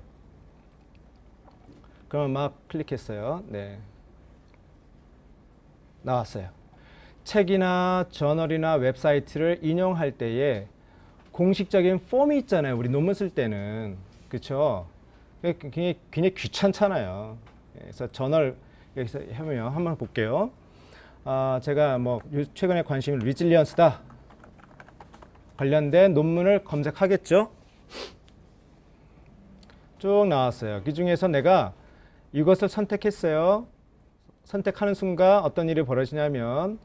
그러면 막 클릭했어요. 네. 나왔어요. 책이나 저널이나 웹사이트를 인용할 때에 공식적인 폼이 있잖아요. 우리 논문 쓸 때는. 그렇죠? 굉장히 귀찮잖아요. 그래서 저널 여기서 해보면 한번 볼게요. 제가 뭐 최근에 관심이 리질리언스다. 관련된 논문을 검색하겠죠. 쭉 나왔어요. 그 중에서 내가 이것을 선택했어요. 선택하는 순간 어떤 일이 벌어지냐면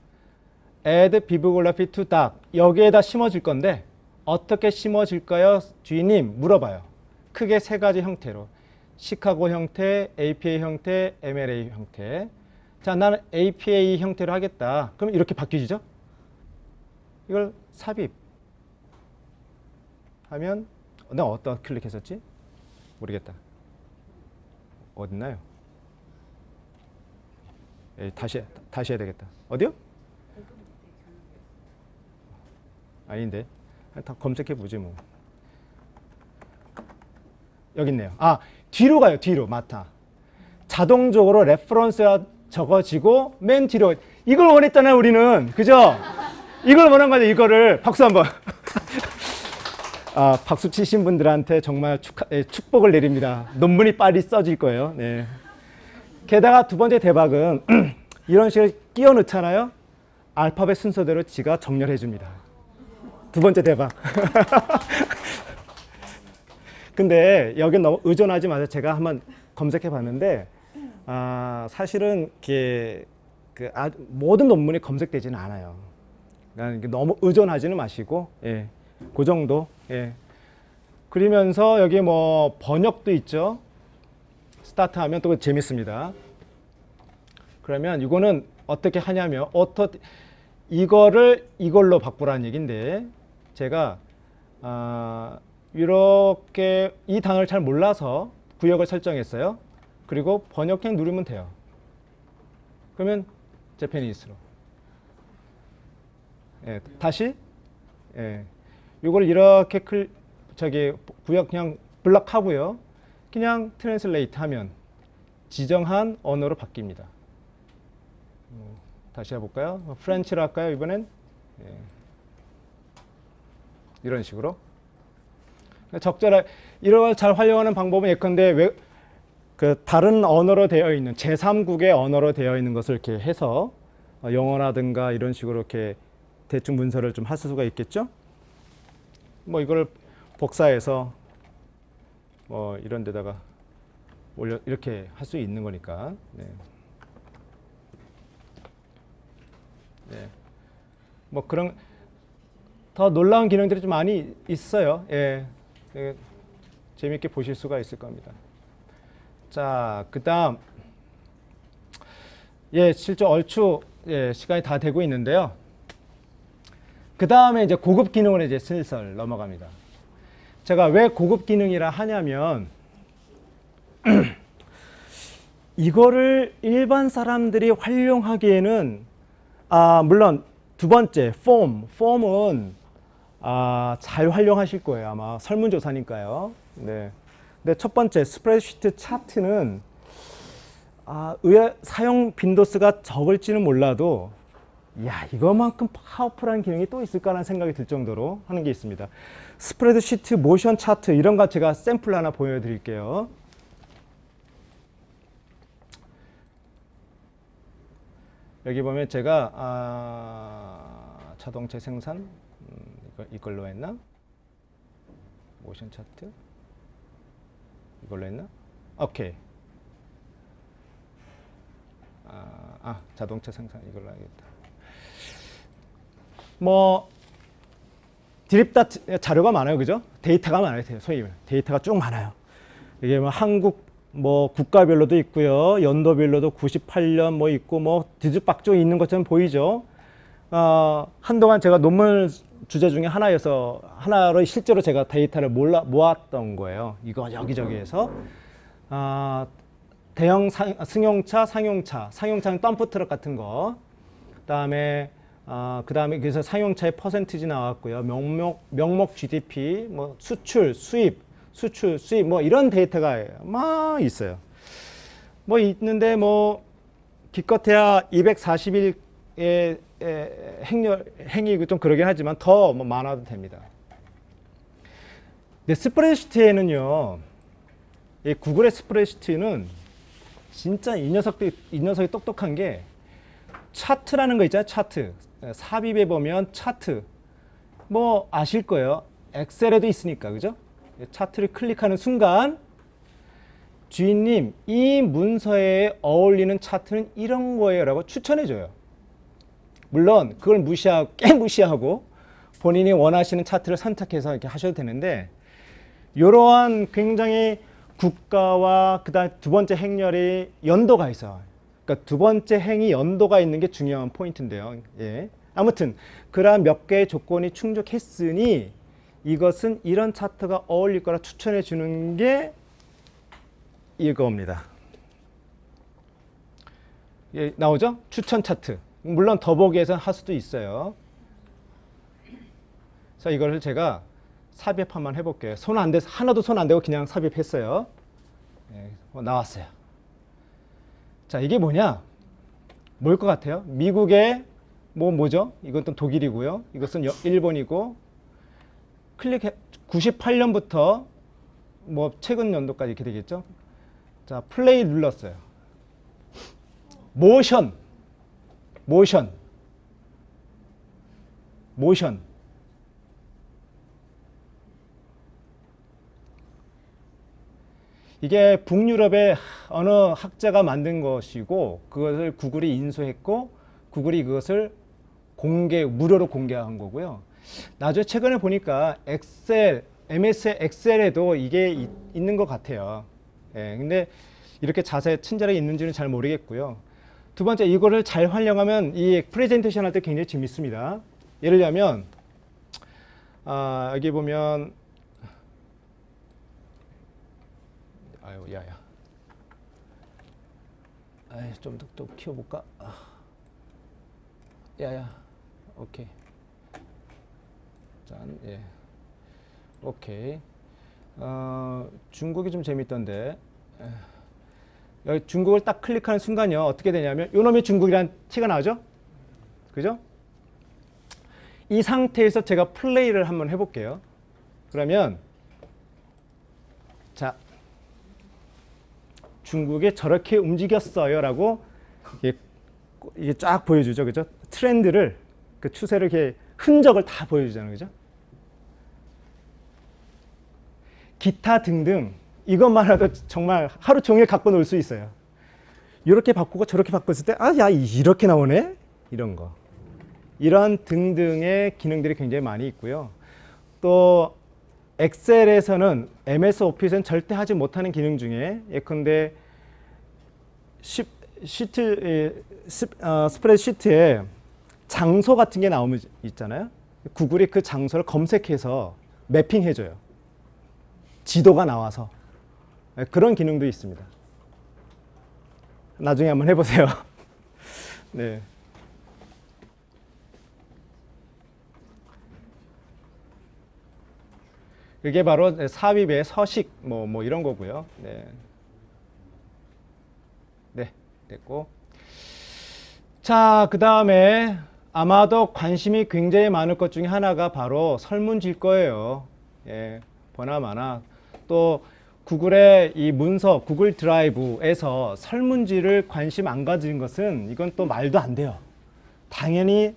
add bibliography to doc 여기에다 심어줄 건데 어떻게 심어질까요? 주인님 물어봐요. 크게 세 가지 형태로 시카고 형태, APA 형태, MLA 형태. 자, 나는 APA 형태로 하겠다. 그럼 이렇게 바뀌죠? 이걸 삽입 하면 내가 어디다 클릭했었지? 모르겠다. 어딨나요? 예, 다시 해야 되겠다. 어디요? 아닌데. 다 검색해 보지 뭐. 여기 있네요. 아, 뒤로 가요. 뒤로. 맞다. 자동적으로 레퍼런스가 적어지고 맨 뒤로. 이걸 원했잖아요, 우리는. 그죠? 이걸 원한 거죠, 이거를. 박수 한번. 아, 박수 치신 분들한테 정말 축복을 내립니다. 논문이 빨리 써질 거예요. 네. 게다가 두 번째 대박은 이런 식으로 끼워 넣잖아요. 알파벳 순서대로 지가 정렬해 줍니다. 두 번째 대박. 근데 여기 너무 의존하지 마세요. 제가 한번 검색해 봤는데 사실은 모든 논문이 검색되지는 않아요. 그러니까 너무 의존하지는 마시고, 예, 그 정도. 예. 그러면서 여기 뭐 번역도 있죠. 스타트하면 또 재밌습니다. 그러면 이거는 어떻게 하냐면 이거를 이걸로 바꾸라는 얘기인데 제가 이렇게 이 단어를 잘 몰라서 구역을 설정했어요. 그리고 번역행 누르면 돼요. 그러면 재패니스로. 예, 다시. 예, 이걸 이렇게 구역 그냥 블럭하고요. 그냥 트랜슬레이트 하면 지정한 언어로 바뀝니다. 다시 해볼까요? 프렌치로 할까요, 이번엔? 예. 이런 식으로. 적절하게, 이런 걸 잘 활용하는 방법은 예컨대 다른 언어로 되어 있는, 제3국의 언어로 되어 있는 것을 이렇게 해서 영어라든가 이런 식으로 이렇게 대충 문서를 좀 할 수가 있겠죠? 뭐 이걸 복사해서 뭐 이런 데다가 이렇게 할 수 있는 거니까. 네. 네. 뭐 그런 더 놀라운 기능들이 좀 많이 있어요. 예. 예. 재미있게 보실 수가 있을 겁니다. 자, 그다음 실제 얼추 시간이 다 되고 있는데요. 그 다음에 이제 고급 기능으로 이제 슬슬 넘어갑니다. 제가 왜 고급 기능이라 하냐면 이거를 일반 사람들이 활용하기에는 물론 두 번째 폼은 잘 활용하실 거예요. 아마 설문조사니까요. 네. 근데 첫 번째 스프레드시트 차트는 사용 빈도수가 적을지는 몰라도 이거만큼 파워풀한 기능이 또 있을까라는 생각이 들 정도로 하는 게 있습니다. 스프레드시트 모션 차트 이런 거 제가 샘플 하나 보여드릴게요. 여기 보면 제가 자동차 생산 이걸로 했나? 모션 차트 이걸로 했나? 오케이. 자동차 생산 이걸로 하겠다. 뭐 드립다 자료가 많아요, 그죠? 데이터가 많아요, 소위 말해 데이터가 쭉 많아요. 이게 뭐 한국 뭐 국가별로도 있고요, 연도별로도 98년 뭐 있고 뭐 뒤죽박죽 있는 것처럼 보이죠. 한동안 제가 논문 주제 중에 하나로 실제로 제가 데이터를 모았던 거예요. 이거 여기저기에서 대형 승용차, 상용차는 덤프트럭 같은 거. 그다음에 그래서 상용차의 퍼센티지 나왔고요. 명목 GDP, 뭐 수출, 수입 뭐 이런 데이터가 막 있어요. 뭐 있는데 뭐 기껏해야 240일의 행위 좀 그러긴 하지만 더 뭐 많아도 됩니다. 근데 스프레드시트에는요, 이 구글의 스프레드시트는 진짜 이 녀석이 똑똑한 게 차트라는 거 있잖아요. 차트. 삽입에 보면 차트. 뭐 아실 거예요. 엑셀에도 있으니까. 그죠? 차트를 클릭하는 순간 주인님, 이 문서에 어울리는 차트는 이런 거예요 라고 추천해 줘요. 물론 그걸 무시하고 본인이 원하시는 차트를 선택해서 이렇게 하셔도 되는데, 이러한 굉장히 국가와 그다음 두 번째 행렬이 연도가 있어요. 그러니까 두 번째 행이 연도가 있는 게 중요한 포인트인데요. 예. 아무튼 그러한 몇 개의 조건이 충족했으니 이것은 이런 차트가 어울릴 거라 추천해 주는 게 이겁니다. 예, 나오죠? 추천 차트. 물론 더보기에서 할 수도 있어요. 그래서 이거를 제가 삽입 한번 해볼게요. 손 안 대서 하나도 손 안 대고 그냥 삽입했어요. 예, 나왔어요. 자, 이게 뭐냐? 뭘 것 같아요? 미국의 뭐죠? 이것도 독일이고요. 이것은 일본이고 클릭해 98년부터 뭐 최근 연도까지 이렇게 되겠죠? 자, 플레이 눌렀어요. 모션. 이게 북유럽의 어느 학자가 만든 것이고 그것을 구글이 인수했고 구글이 그것을 무료로 공개한 거고요. 나중에 최근에 보니까 MS 엑셀에도 이게 있는 것 같아요. 예, 근데 이렇게 자세히 친절하게 있는지는 잘 모르겠고요. 두 번째, 이거를 잘 활용하면 이 프레젠테이션 할 때 굉장히 재밌습니다. 예를 들면 여기 보면 아유 야야 좀 더 또 키워볼까? 야야 오케이 짠 예 오케이 중국이 좀 재밌던데 여기 중국을 딱 클릭하는 순간요 어떻게 되냐면 요놈이 중국이란 티가 나죠? 그죠? 이 상태에서 제가 플레이를 한번 해볼게요. 그러면 자 중국이 저렇게 움직였어요 라고 이게 쫙 보여주죠. 그죠? 트렌드를 그 추세를 이렇게 흔적을 다 보여주잖아요. 그죠? 기타 등등 이것만 해도 정말 하루 종일 갖고 놀 수 있어요. 이렇게 바꾸고 저렇게 바꿨을 때 야 이렇게 나오네? 이런 거. 이런 등등의 기능들이 굉장히 많이 있고요. 또 엑셀에서는 MS 오피스는 절대 하지 못하는 기능 중에 예컨대 스프레드시트에 장소 같은 게 나오면 있잖아요. 구글이 그 장소를 검색해서 매핑해줘요. 지도가 나와서. 그런 기능도 있습니다. 나중에 한번 해보세요. 네. 그게 바로 삽입의 서식 뭐 이런 거고요. 네. 네, 됐고. 자, 그 다음에 아마도 관심이 굉장히 많을 것 중에 하나가 바로 설문지일 거예요. 예, 보나마나 또 구글의 이 문서, 구글 드라이브에서 설문지를 관심 안 가진 것은 이건 또 말도 안 돼요. 당연히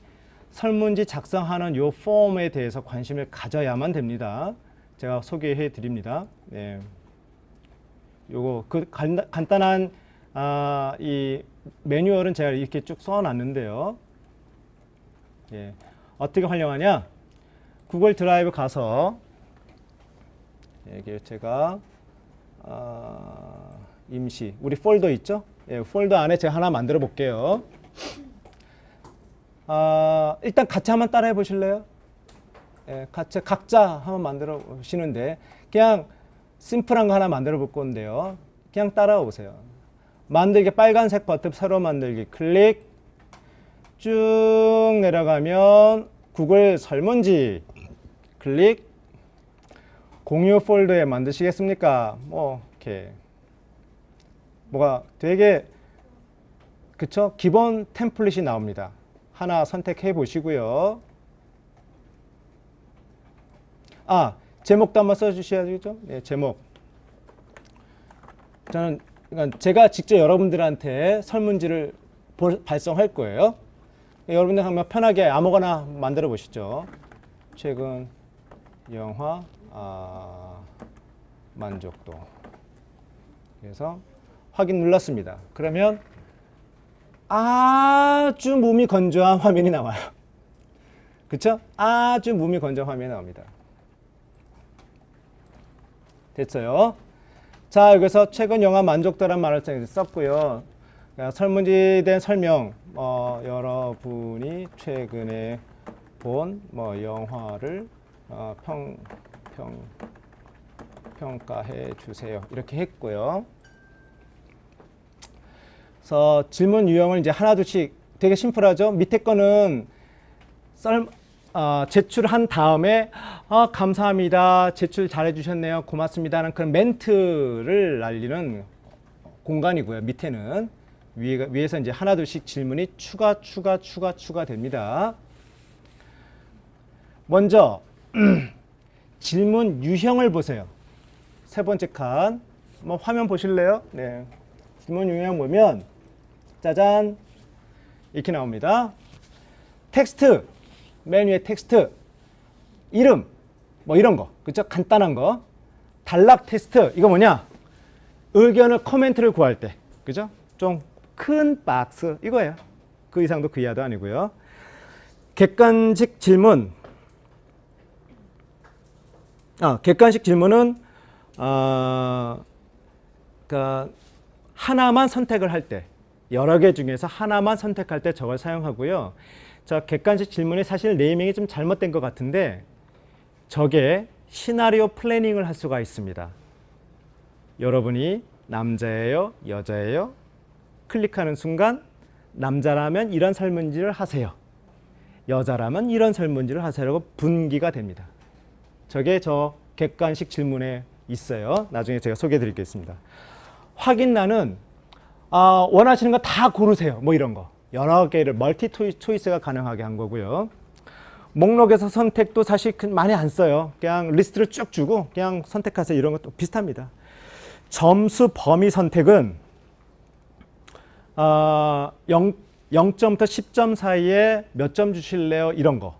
설문지 작성하는 요 폼에 대해서 관심을 가져야만 됩니다. 제가 소개해 드립니다. 네. 요거 그 간단한 이 매뉴얼은 제가 이렇게 쭉 써놨는데요. 예. 어떻게 활용하냐? 구글 드라이브 가서 여기 제가 임시 우리 폴더 있죠? 예, 폴더 안에 제가 하나 만들어 볼게요. 일단 같이 한번 따라해 보실래요? 예, 같이 각자 한번 만들어 보시는데 그냥 심플한 거 하나 만들어 볼 건데요. 그냥 따라와 보세요. 만들기 빨간색 버튼 새로 만들기 클릭 쭉 내려가면 구글 설문지 클릭 공유 폴더에 만드시겠습니까? 뭐 이렇게 뭐가 되게 그쵸? 기본 템플릿이 나옵니다. 하나 선택해 보시고요. 제목도 한번 써주셔야죠. 네, 제목. 저는 그러니까 제가 직접 여러분들한테 설문지를 발송할 거예요. 여러분들 한번 편하게 아무거나 만들어 보시죠. 최근 영화 만족도. 그래서 확인 눌렀습니다. 그러면 아주 몸이 건조한 화면이 나와요. 그쵸? 아주 몸이 건조한 화면이 나옵니다. 됐어요. 자, 여기서 최근 영화 만족도란 말을 썼고요. 그러니까 설문지에 대한 설명, 여러분이 최근에 본 영화를 평가해 주세요. 이렇게 했고요. 그래서 질문 유형을 이제 하나둘씩 되게 심플하죠. 밑에 거는 제출한 다음에 감사합니다. 제출 잘해 주셨네요. 고맙습니다는 그런 멘트를 날리는 공간이고요. 밑에는 위에서 이제 하나둘씩 질문이 추가됩니다. 먼저 질문 유형을 보세요. 세 번째 칸. 한번 화면 보실래요? 네. 질문 유형 보면 짜잔 이렇게 나옵니다. 텍스트, 맨 위에 텍스트, 이름, 뭐 이런 거, 그죠? 간단한 거. 단락 테스트, 이거 뭐냐? 의견을, 코멘트를 구할 때, 그죠? 좀 큰 박스, 이거예요. 그 이상도 그 이하도 아니고요. 객관식 질문. 객관식 질문은 그러니까 하나만 선택을 할 때, 여러 개 중에서 하나만 선택할 때 저걸 사용하고요. 자, 객관식 질문이 사실 네이밍이 좀 잘못된 것 같은데 저게 시나리오 플래닝을 할 수가 있습니다. 여러분이 남자예요? 여자예요? 클릭하는 순간 남자라면 이런 설문지를 하세요. 여자라면 이런 설문지를 하세요라고 분기가 됩니다. 저게 저 객관식 질문에 있어요. 나중에 제가 소개해 드리겠습니다. 확인란은 원하시는 거 다 고르세요. 뭐 이런 거. 여러 개를 멀티 초이스가 가능하게 한 거고요. 목록에서 선택도 사실 많이 안 써요. 그냥 리스트를 쭉 주고 그냥 선택하세요. 이런 것도 비슷합니다. 점수 범위 선택은 0점부터 10점 사이에 몇 점 주실래요? 이런 거.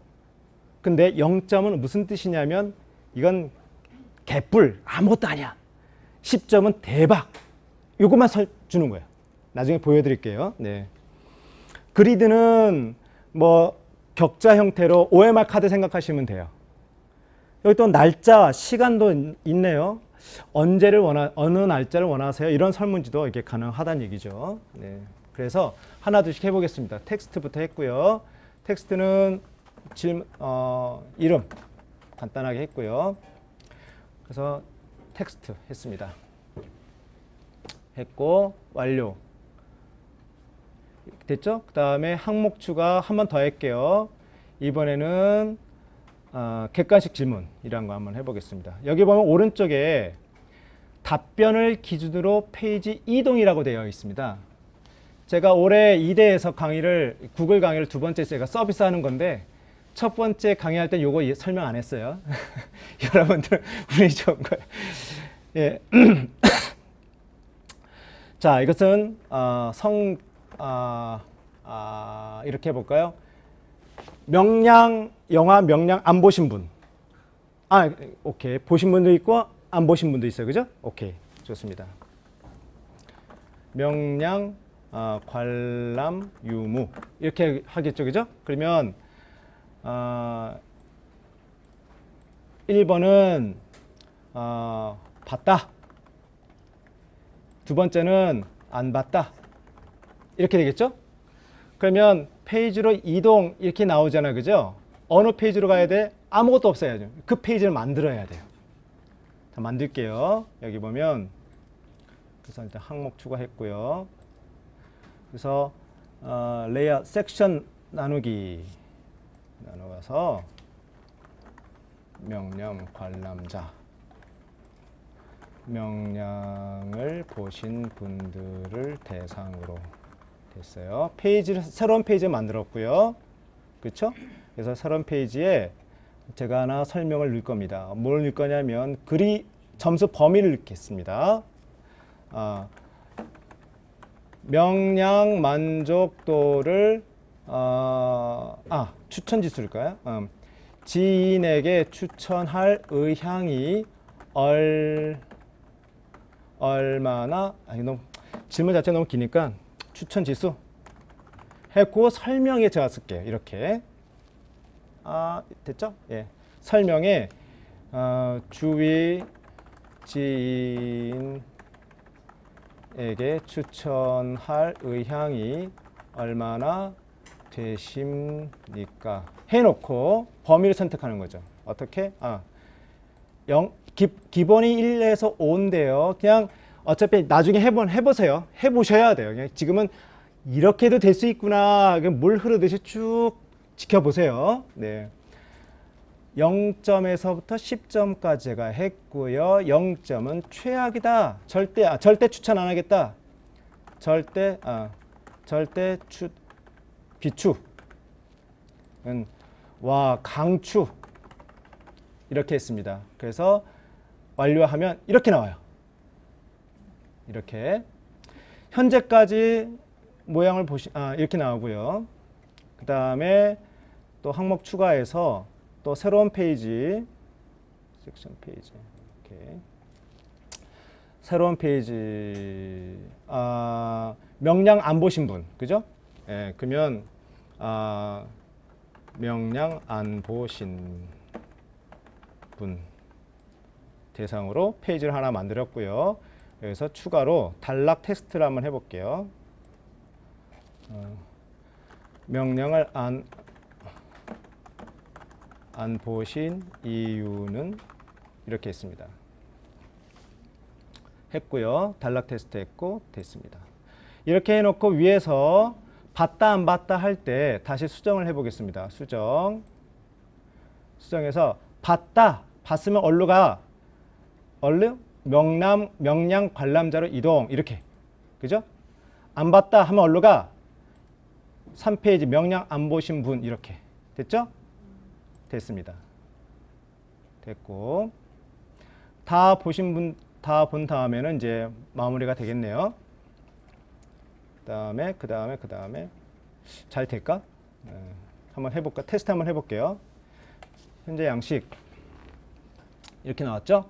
근데 0점은 무슨 뜻이냐면 이건 개뿔, 아무것도 아니야. 10점은 대박. 이것만 주는 거예요. 나중에 보여드릴게요. 네. 그리드는 뭐 격자 형태로 OMR 카드 생각하시면 돼요. 여기 또 날짜, 시간도 있네요. 어느 날짜를 원하세요? 이런 설문지도 이게 가능하다는 얘기죠. 네. 그래서 하나둘씩 해보겠습니다. 텍스트부터 했고요. 텍스트는 이름 간단하게 했고요. 그래서 텍스트 했습니다. 했고 완료. 됐죠? 그 다음에 항목 추가 한 번 더 할게요. 이번에는 객관식 질문이라는 거 한번 해보겠습니다. 여기 보면 오른쪽에 답변을 기준으로 페이지 이동이라고 되어 있습니다. 제가 올해 2대에서 구글 강의를 두 번째 제가 서비스하는 건데 첫 번째 강의할 때 요거 설명 안 했어요. 여러분들 운이 좋은 거예요. 예. 자, 이것은 이렇게 해볼까요? 영화 명량 안 보신 분. 오케이. 보신 분도 있고 안 보신 분도 있어요. 그죠? 오케이. 좋습니다. 명량, 관람, 유무. 이렇게 하겠죠. 그죠? 그러면 1번은 봤다. 두 번째는 안 봤다. 이렇게 되겠죠? 그러면 페이지로 이동 이렇게 나오잖아요. 그죠? 어느 페이지로 가야 돼? 아무것도 없어야죠. 그 페이지를 만들어야 돼요. 자, 만들게요. 여기 보면 그래서 일단 항목 추가했고요. 그래서 레이아웃 섹션 나누기 나눠가서 명령 관람자 명량을 보신 분들을 대상으로 됐어요. 새로운 페이지를 만들었고요. 그렇죠? 그래서 새로운 페이지에 제가 하나 설명을 넣을 겁니다. 뭘 넣을 거냐면 점수 범위를 넣겠습니다. 명량 만족도를 추천 지수일까요? 지인에게 추천할 의향이 얼마나 질문 자체가 너무 기니까 추천 지수 했고 설명에 제가 쓸게요. 이렇게 됐죠? 예. 설명에 주위 지인에게 추천할 의향이 얼마나 되십니까? 해놓고 범위를 선택하는 거죠. 어떻게? 기본이 1에서 5인데요. 그냥 어차피 나중에 해보세요. 해보셔야 돼요. 그냥 지금은 이렇게도 될 수 있구나. 물 흐르듯이 쭉 지켜보세요. 네. 0점에서부터 10점까지 제가 했고요. 0점은 최악이다. 절대 추천 안 하겠다. 절대 비추. 와, 강추. 이렇게 했습니다. 그래서 완료하면 이렇게 나와요. 이렇게. 현재까지 모양을 이렇게 나오고요. 그 다음에 또 항목 추가해서 또 새로운 페이지, 섹션 페이지, 이렇게. 새로운 페이지, 명량 안 보신 분, 그죠? 예, 그러면, 명량 안 보신 분 대상으로 페이지를 하나 만들었고요. 여기서 추가로 단락 테스트를 한번 해볼게요. 명량을 안 보신 이유는 이렇게 했습니다. 했고요. 단락 테스트 했고 됐습니다. 이렇게 해놓고 위에서 봤다 안 봤다 할 때 다시 수정을 해보겠습니다. 수정해서 봤으면 명량 관람자로 이동 이렇게, 그죠? 안 봤다 하면 어디로 가? 3페이지 명량 안 보신 분 이렇게 됐죠? 됐습니다. 됐고 다 보신 분 다 본 다음에는 이제 마무리가 되겠네요. 그 다음에 잘 될까? 한번 해볼까? 테스트 한번 해볼게요. 현재 양식 이렇게 나왔죠?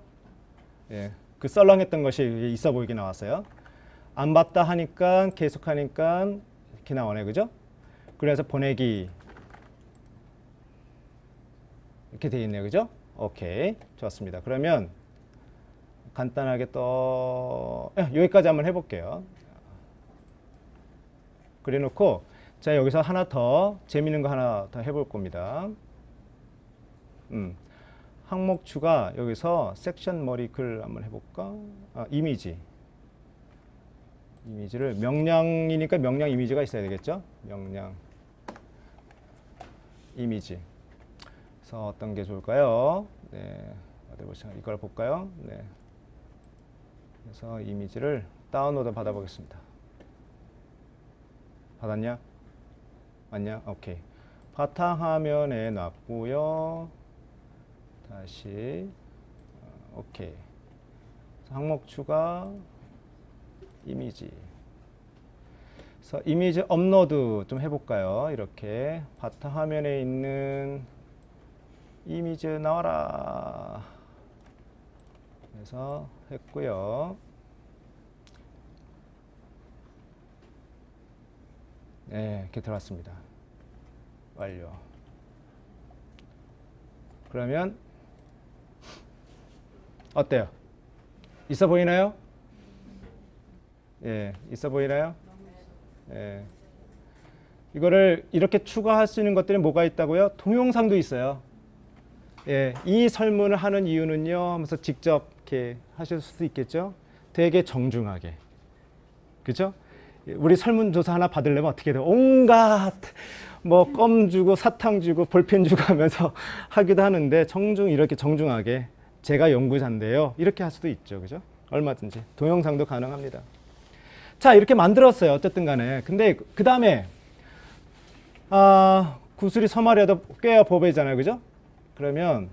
예, 그 썰렁했던 것이 있어 보이게 나왔어요. 안 봤다 하니까 계속하니까 이렇게 나오네, 그죠? 그래서 보내기 이렇게 되어 있네요, 그죠? 오케이, 좋았습니다. 그러면 간단하게 또 여기까지 한번 해볼게요. 그래놓고 자, 여기서 하나 더 재밌는 거 하나 더 해볼 겁니다. 항목 추가 여기서 섹션 머리 글 한번 해볼까? 이미지를 명량이니까 명량 이미지가 있어야 되겠죠? 명량 이미지. 그래서 어떤 게 좋을까요? 네, 어디 보자. 이걸 볼까요? 네. 그래서 이미지를 다운로드 받아보겠습니다. 받았냐? 맞냐? 오케이. 바탕화면에 놨고요. 다시 오케이. 항목 추가 이미지. 그래서 이미지 업로드 좀 해볼까요? 이렇게 바탕화면에 있는 이미지 나와라. 그래서 했고요. 네, 이렇게 들어왔습니다. 완료. 그러면 어때요? 있어 보이나요? 예, 있어 보이나요? 예. 이거를 이렇게 추가할 수 있는 것들이 뭐가 있다고요? 동영상도 있어요. 예, 이 설문을 하는 이유는요 하면서 직접 이렇게 하실 수 있겠죠? 되게 정중하게. 그죠? 우리 설문조사 하나 받으려면 어떻게 돼요? 온갖 뭐 껌 주고 사탕 주고 볼펜 주고 하면서 하기도 하는데 이렇게 정중하게 제가 연구자인데요. 이렇게 할 수도 있죠. 그죠? 얼마든지. 동영상도 가능합니다. 자, 이렇게 만들었어요. 어쨌든 간에. 근데 그 다음에 구슬이 서말해도 꿰어 보배잖아요. 그죠? 그러면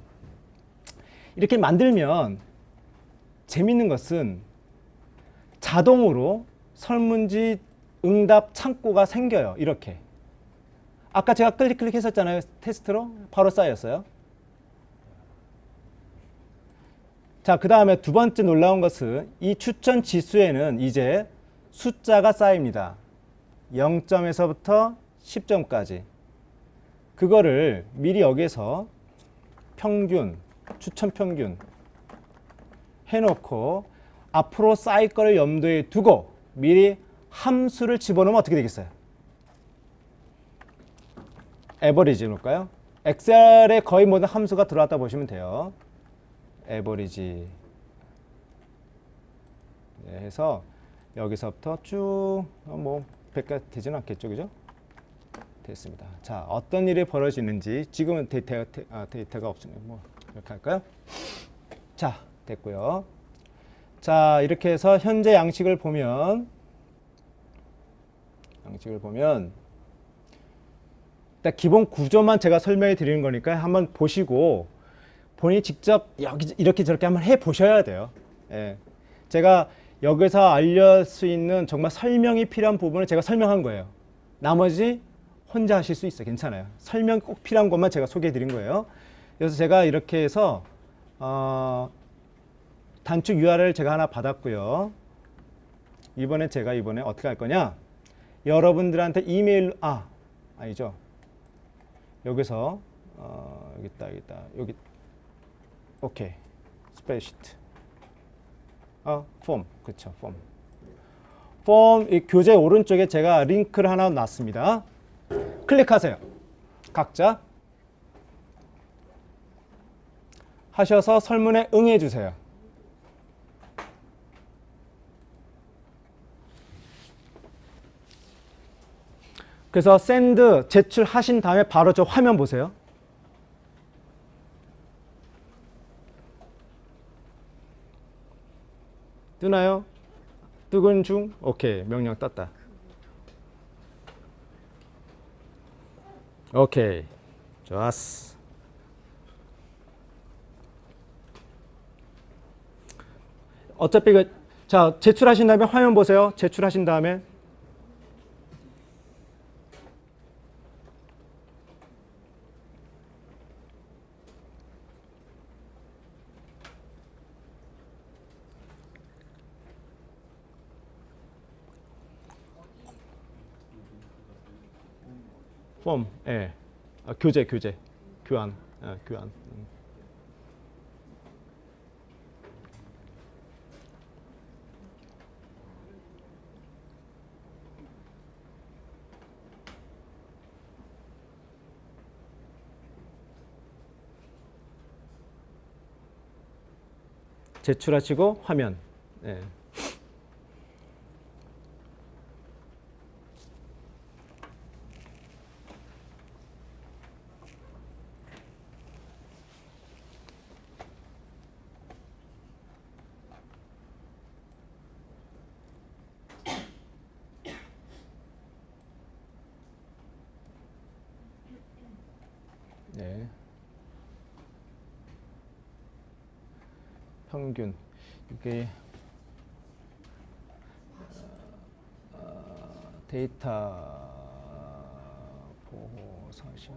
이렇게 만들면 재밌는 것은 자동으로 설문지 응답 창고가 생겨요. 이렇게. 아까 제가 클릭 했었잖아요. 테스트로. 바로 쌓였어요. 자, 그 다음에 두 번째 놀라운 것은 이 추천 지수에는 이제 숫자가 쌓입니다. 0점에서부터 10점까지. 그거를 미리 여기서 평균, 추천 평균 해놓고 앞으로 쌓일 거를 염두에 두고 미리 함수를 집어넣으면 어떻게 되겠어요? 에버리지 놓을까요? 엑셀에 거의 모든 함수가 들어왔다 보시면 돼요. 에버리지. 네. 해서 여기서부터 쭉 뭐 100까지 되지는 않겠죠, 그죠? 됐습니다. 자, 어떤 일이 벌어지는지 지금은 데이터가 없으면 뭐 이렇게 할까요? 자, 됐고요. 자, 이렇게 해서 현재 양식을 보면 일단 기본 구조만 제가 설명해 드리는 거니까 한번 보시고 본인이 직접 여기 이렇게 저렇게 한번 해 보셔야 돼요. 예. 제가 여기서 알릴 수 있는 정말 설명이 필요한 부분을 제가 설명한 거예요. 나머지 혼자 하실 수 있어요. 괜찮아요. 설명 꼭 필요한 것만 제가 소개해 드린 거예요. 그래서 제가 이렇게 해서 단축 URL 제가 하나 받았고요. 이번에 어떻게 할 거냐? 여러분들한테 이메일 아니죠. 여기서 여기 있다. 여기 오케이. 스프레드시트. 폼. 그렇죠. 폼 이 교재 오른쪽에 제가 링크를 하나 놨습니다. 클릭하세요. 각자 하셔서 설문에 응해 주세요. 그래서 샌드 제출하신 다음에 바로 저 화면 보세요. 뜨나요? 뜨건 중? 오케이. 명령 떴다. 오케이. 좋았어. 어차피 자, 제출하신 다음에 화면 보세요. 제출하신 다음에 폼, 예. 교재, 교환, 교환. 제출하시고 화면. 예. 네. 평균 이게 데이터 보호 사실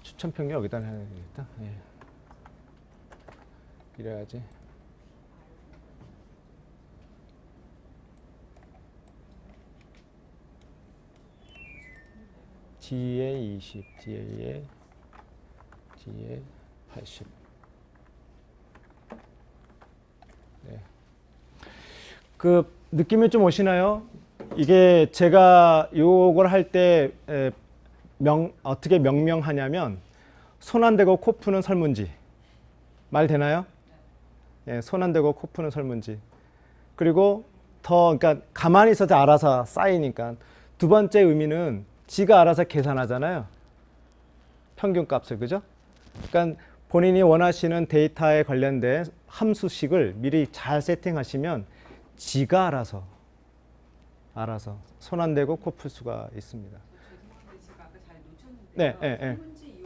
추천 평균 여기다 해야 되겠다. 예. 이래야지. D에 20, D에 80. 네. 그 느낌이 좀 오시나요? 이게 제가 요걸 할 때 어떻게 명명하냐면 손 안 대고 코 푸는 설문지. 말 되나요? 예, 손 안 대고 코 푸는 설문지. 그리고 그러니까 가만히 있어서 알아서 쌓이니까 두 번째 의미는 지가 알아서 계산하잖아요. 평균값을, 그죠? 그러니까 본인이 원하시는 데이터에 관련된 함수식을 미리 잘 세팅하시면 지가 알아서 손 안 대고 코 풀 수가 있습니다. 죄송한데 제가 아까 잘 놓쳤는데 네, 네, 네. 설문지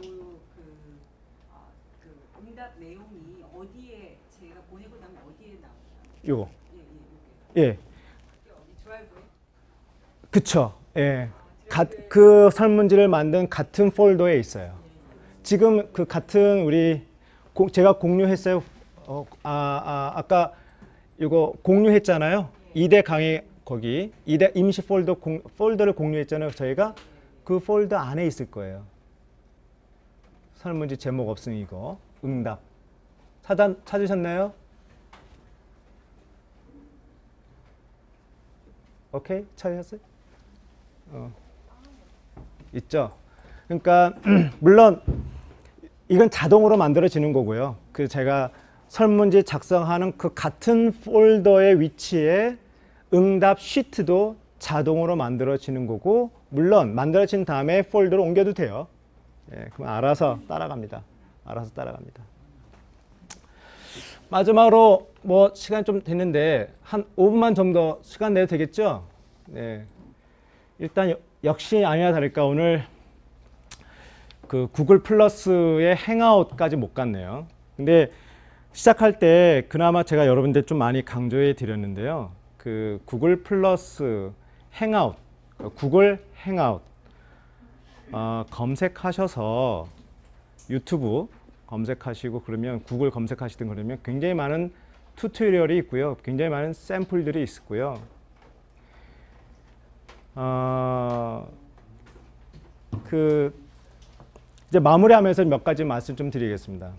그 응답 내용이 어디에 제가 보내고 나면 어디에 나오나요? 요거. 예. 예. 어디 드라이브에? 그쵸. 예. 그 설문지를 만든 같은 폴더에 있어요. 지금 그 같은 제가 공유했어요. 아까 이거 공유했잖아요. 2대 강의 거기 2대 임시 폴더를 공유했잖아요. 저희가 그 폴더 안에 있을 거예요. 설문지 제목 없으니 이거 응답 찾으셨나요? 오케이, 찾으셨어요? 있죠. 그러니까 물론 이건 자동으로 만들어지는 거고요. 그 제가 설문지 작성하는 그 같은 폴더의 위치에 응답 시트도 자동으로 만들어지는 거고, 물론 만들어진 다음에 폴더로 옮겨도 돼요. 예, 그럼 알아서 따라갑니다. 알아서 따라갑니다. 마지막으로 뭐 시간 좀 됐는데 한 5분만 좀 더 시간 내도 되겠죠? 네. 일단 역시 아니나 다를까 오늘 그 구글 플러스의 행아웃까지 못 갔네요. 근데 시작할 때 그나마 제가 여러분들 좀 많이 강조해 드렸는데요. 그 구글 플러스 행아웃, 구글 행아웃 검색하셔서 유튜브 검색하시고 그러면 구글 검색하시든 그러면 굉장히 많은 튜토리얼이 있고요. 굉장히 많은 샘플들이 있고요. 이제 마무리하면서 몇 가지 말씀 좀 드리겠습니다.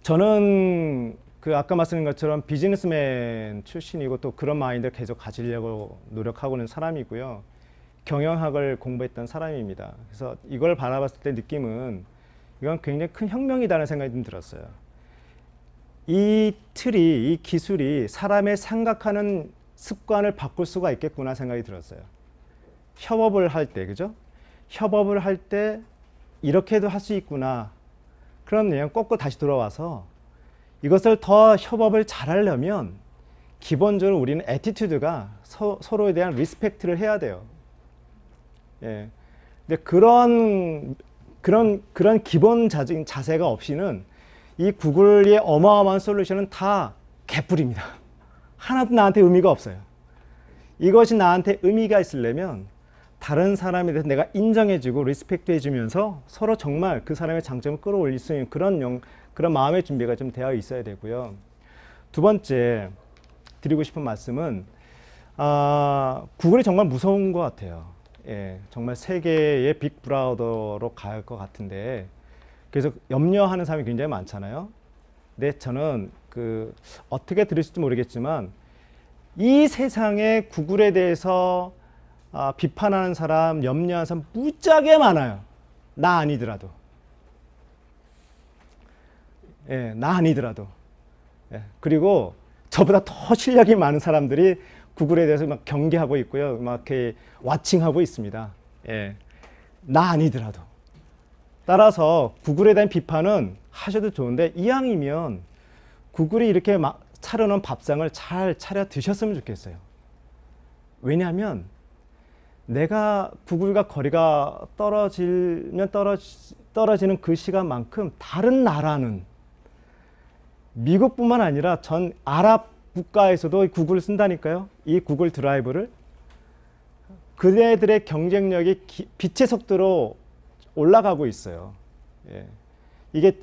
저는 그 아까 말씀드린 것처럼 비즈니스맨 출신이고 또 그런 마인드를 계속 가지려고 노력하고 있는 사람이고요. 경영학을 공부했던 사람입니다. 그래서 이걸 바라봤을 때 느낌은 이건 굉장히 큰 혁명이라는 생각이 좀 들었어요. 이 틀이, 이 기술이 사람의 생각하는 습관을 바꿀 수가 있겠구나 생각이 들었어요. 협업을 할 때, 그죠? 협업을 할 때 이렇게도 할 수 있구나. 그럼 그냥 꺾고 다시 돌아와서 이것을 더 협업을 잘하려면 기본적으로 우리는 애티튜드가 서로에 대한 리스펙트를 해야 돼요. 예. 근데 그런 기본 자세가 없이는 이 구글의 어마어마한 솔루션은 다 개뿔입니다. 하나도 나한테 의미가 없어요. 이것이 나한테 의미가 있으려면 다른 사람에 대해서 내가 인정해주고 리스펙트 해주면서 서로 정말 그 사람의 장점을 끌어올릴 수 있는 그런 마음의 준비가 좀 되어 있어야 되고요. 두 번째 드리고 싶은 말씀은 구글이 정말 무서운 것 같아요. 예, 정말 세계의 빅 브라우더로 갈 것 같은데 그래서 염려하는 사람이 굉장히 많잖아요. 근데 저는 어떻게 들으실지 모르겠지만 이 세상에 구글에 대해서 비판하는 사람, 염려하는 사람 무지하게 많아요. 나 아니더라도. 예, 나 아니더라도. 예, 그리고 저보다 더 실력이 많은 사람들이 구글에 대해서 막 경계하고 있고요. 막 이렇게 와칭하고 있습니다. 예, 나 아니더라도. 따라서 구글에 대한 비판은 하셔도 좋은데 이왕이면 구글이 이렇게 막 차려놓은 밥상을 잘 차려 드셨으면 좋겠어요. 왜냐하면 내가 구글과 거리가 떨어지는 그 시간만큼 다른 나라는 미국뿐만 아니라 전 아랍 국가에서도 구글을 쓴다니까요. 이 구글 드라이브를. 그네들의 경쟁력이 빛의 속도로 올라가고 있어요. 예. 이게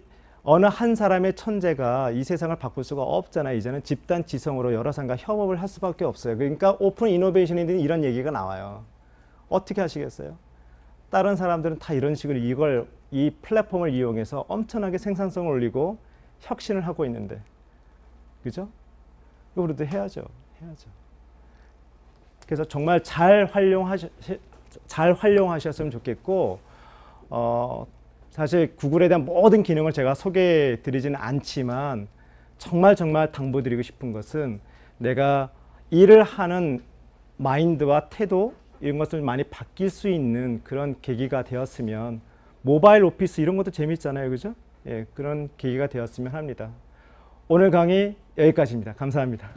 어느 한 사람의 천재가 이 세상을 바꿀 수가 없잖아요. 이제는 집단 지성으로 여러 사람과 협업을 할 수밖에 없어요. 그러니까 오픈 이노베이션에 이런 얘기가 나와요. 어떻게 하시겠어요? 다른 사람들은 다 이런 식으로 이 플랫폼을 이용해서 엄청나게 생산성을 올리고 혁신을 하고 있는데, 그죠? 우리도 해야죠. 그래서 정말 잘 활용하셨으면 좋겠고, 사실 구글에 대한 모든 기능을 제가 소개해 드리지는 않지만 정말 당부드리고 싶은 것은 내가 일을 하는 마인드와 태도 이런 것을 많이 바뀔 수 있는 그런 계기가 되었으면, 모바일 오피스 이런 것도 재밌잖아요. 그죠? 예, 그런 계기가 되었으면 합니다. 오늘 강의 여기까지입니다. 감사합니다.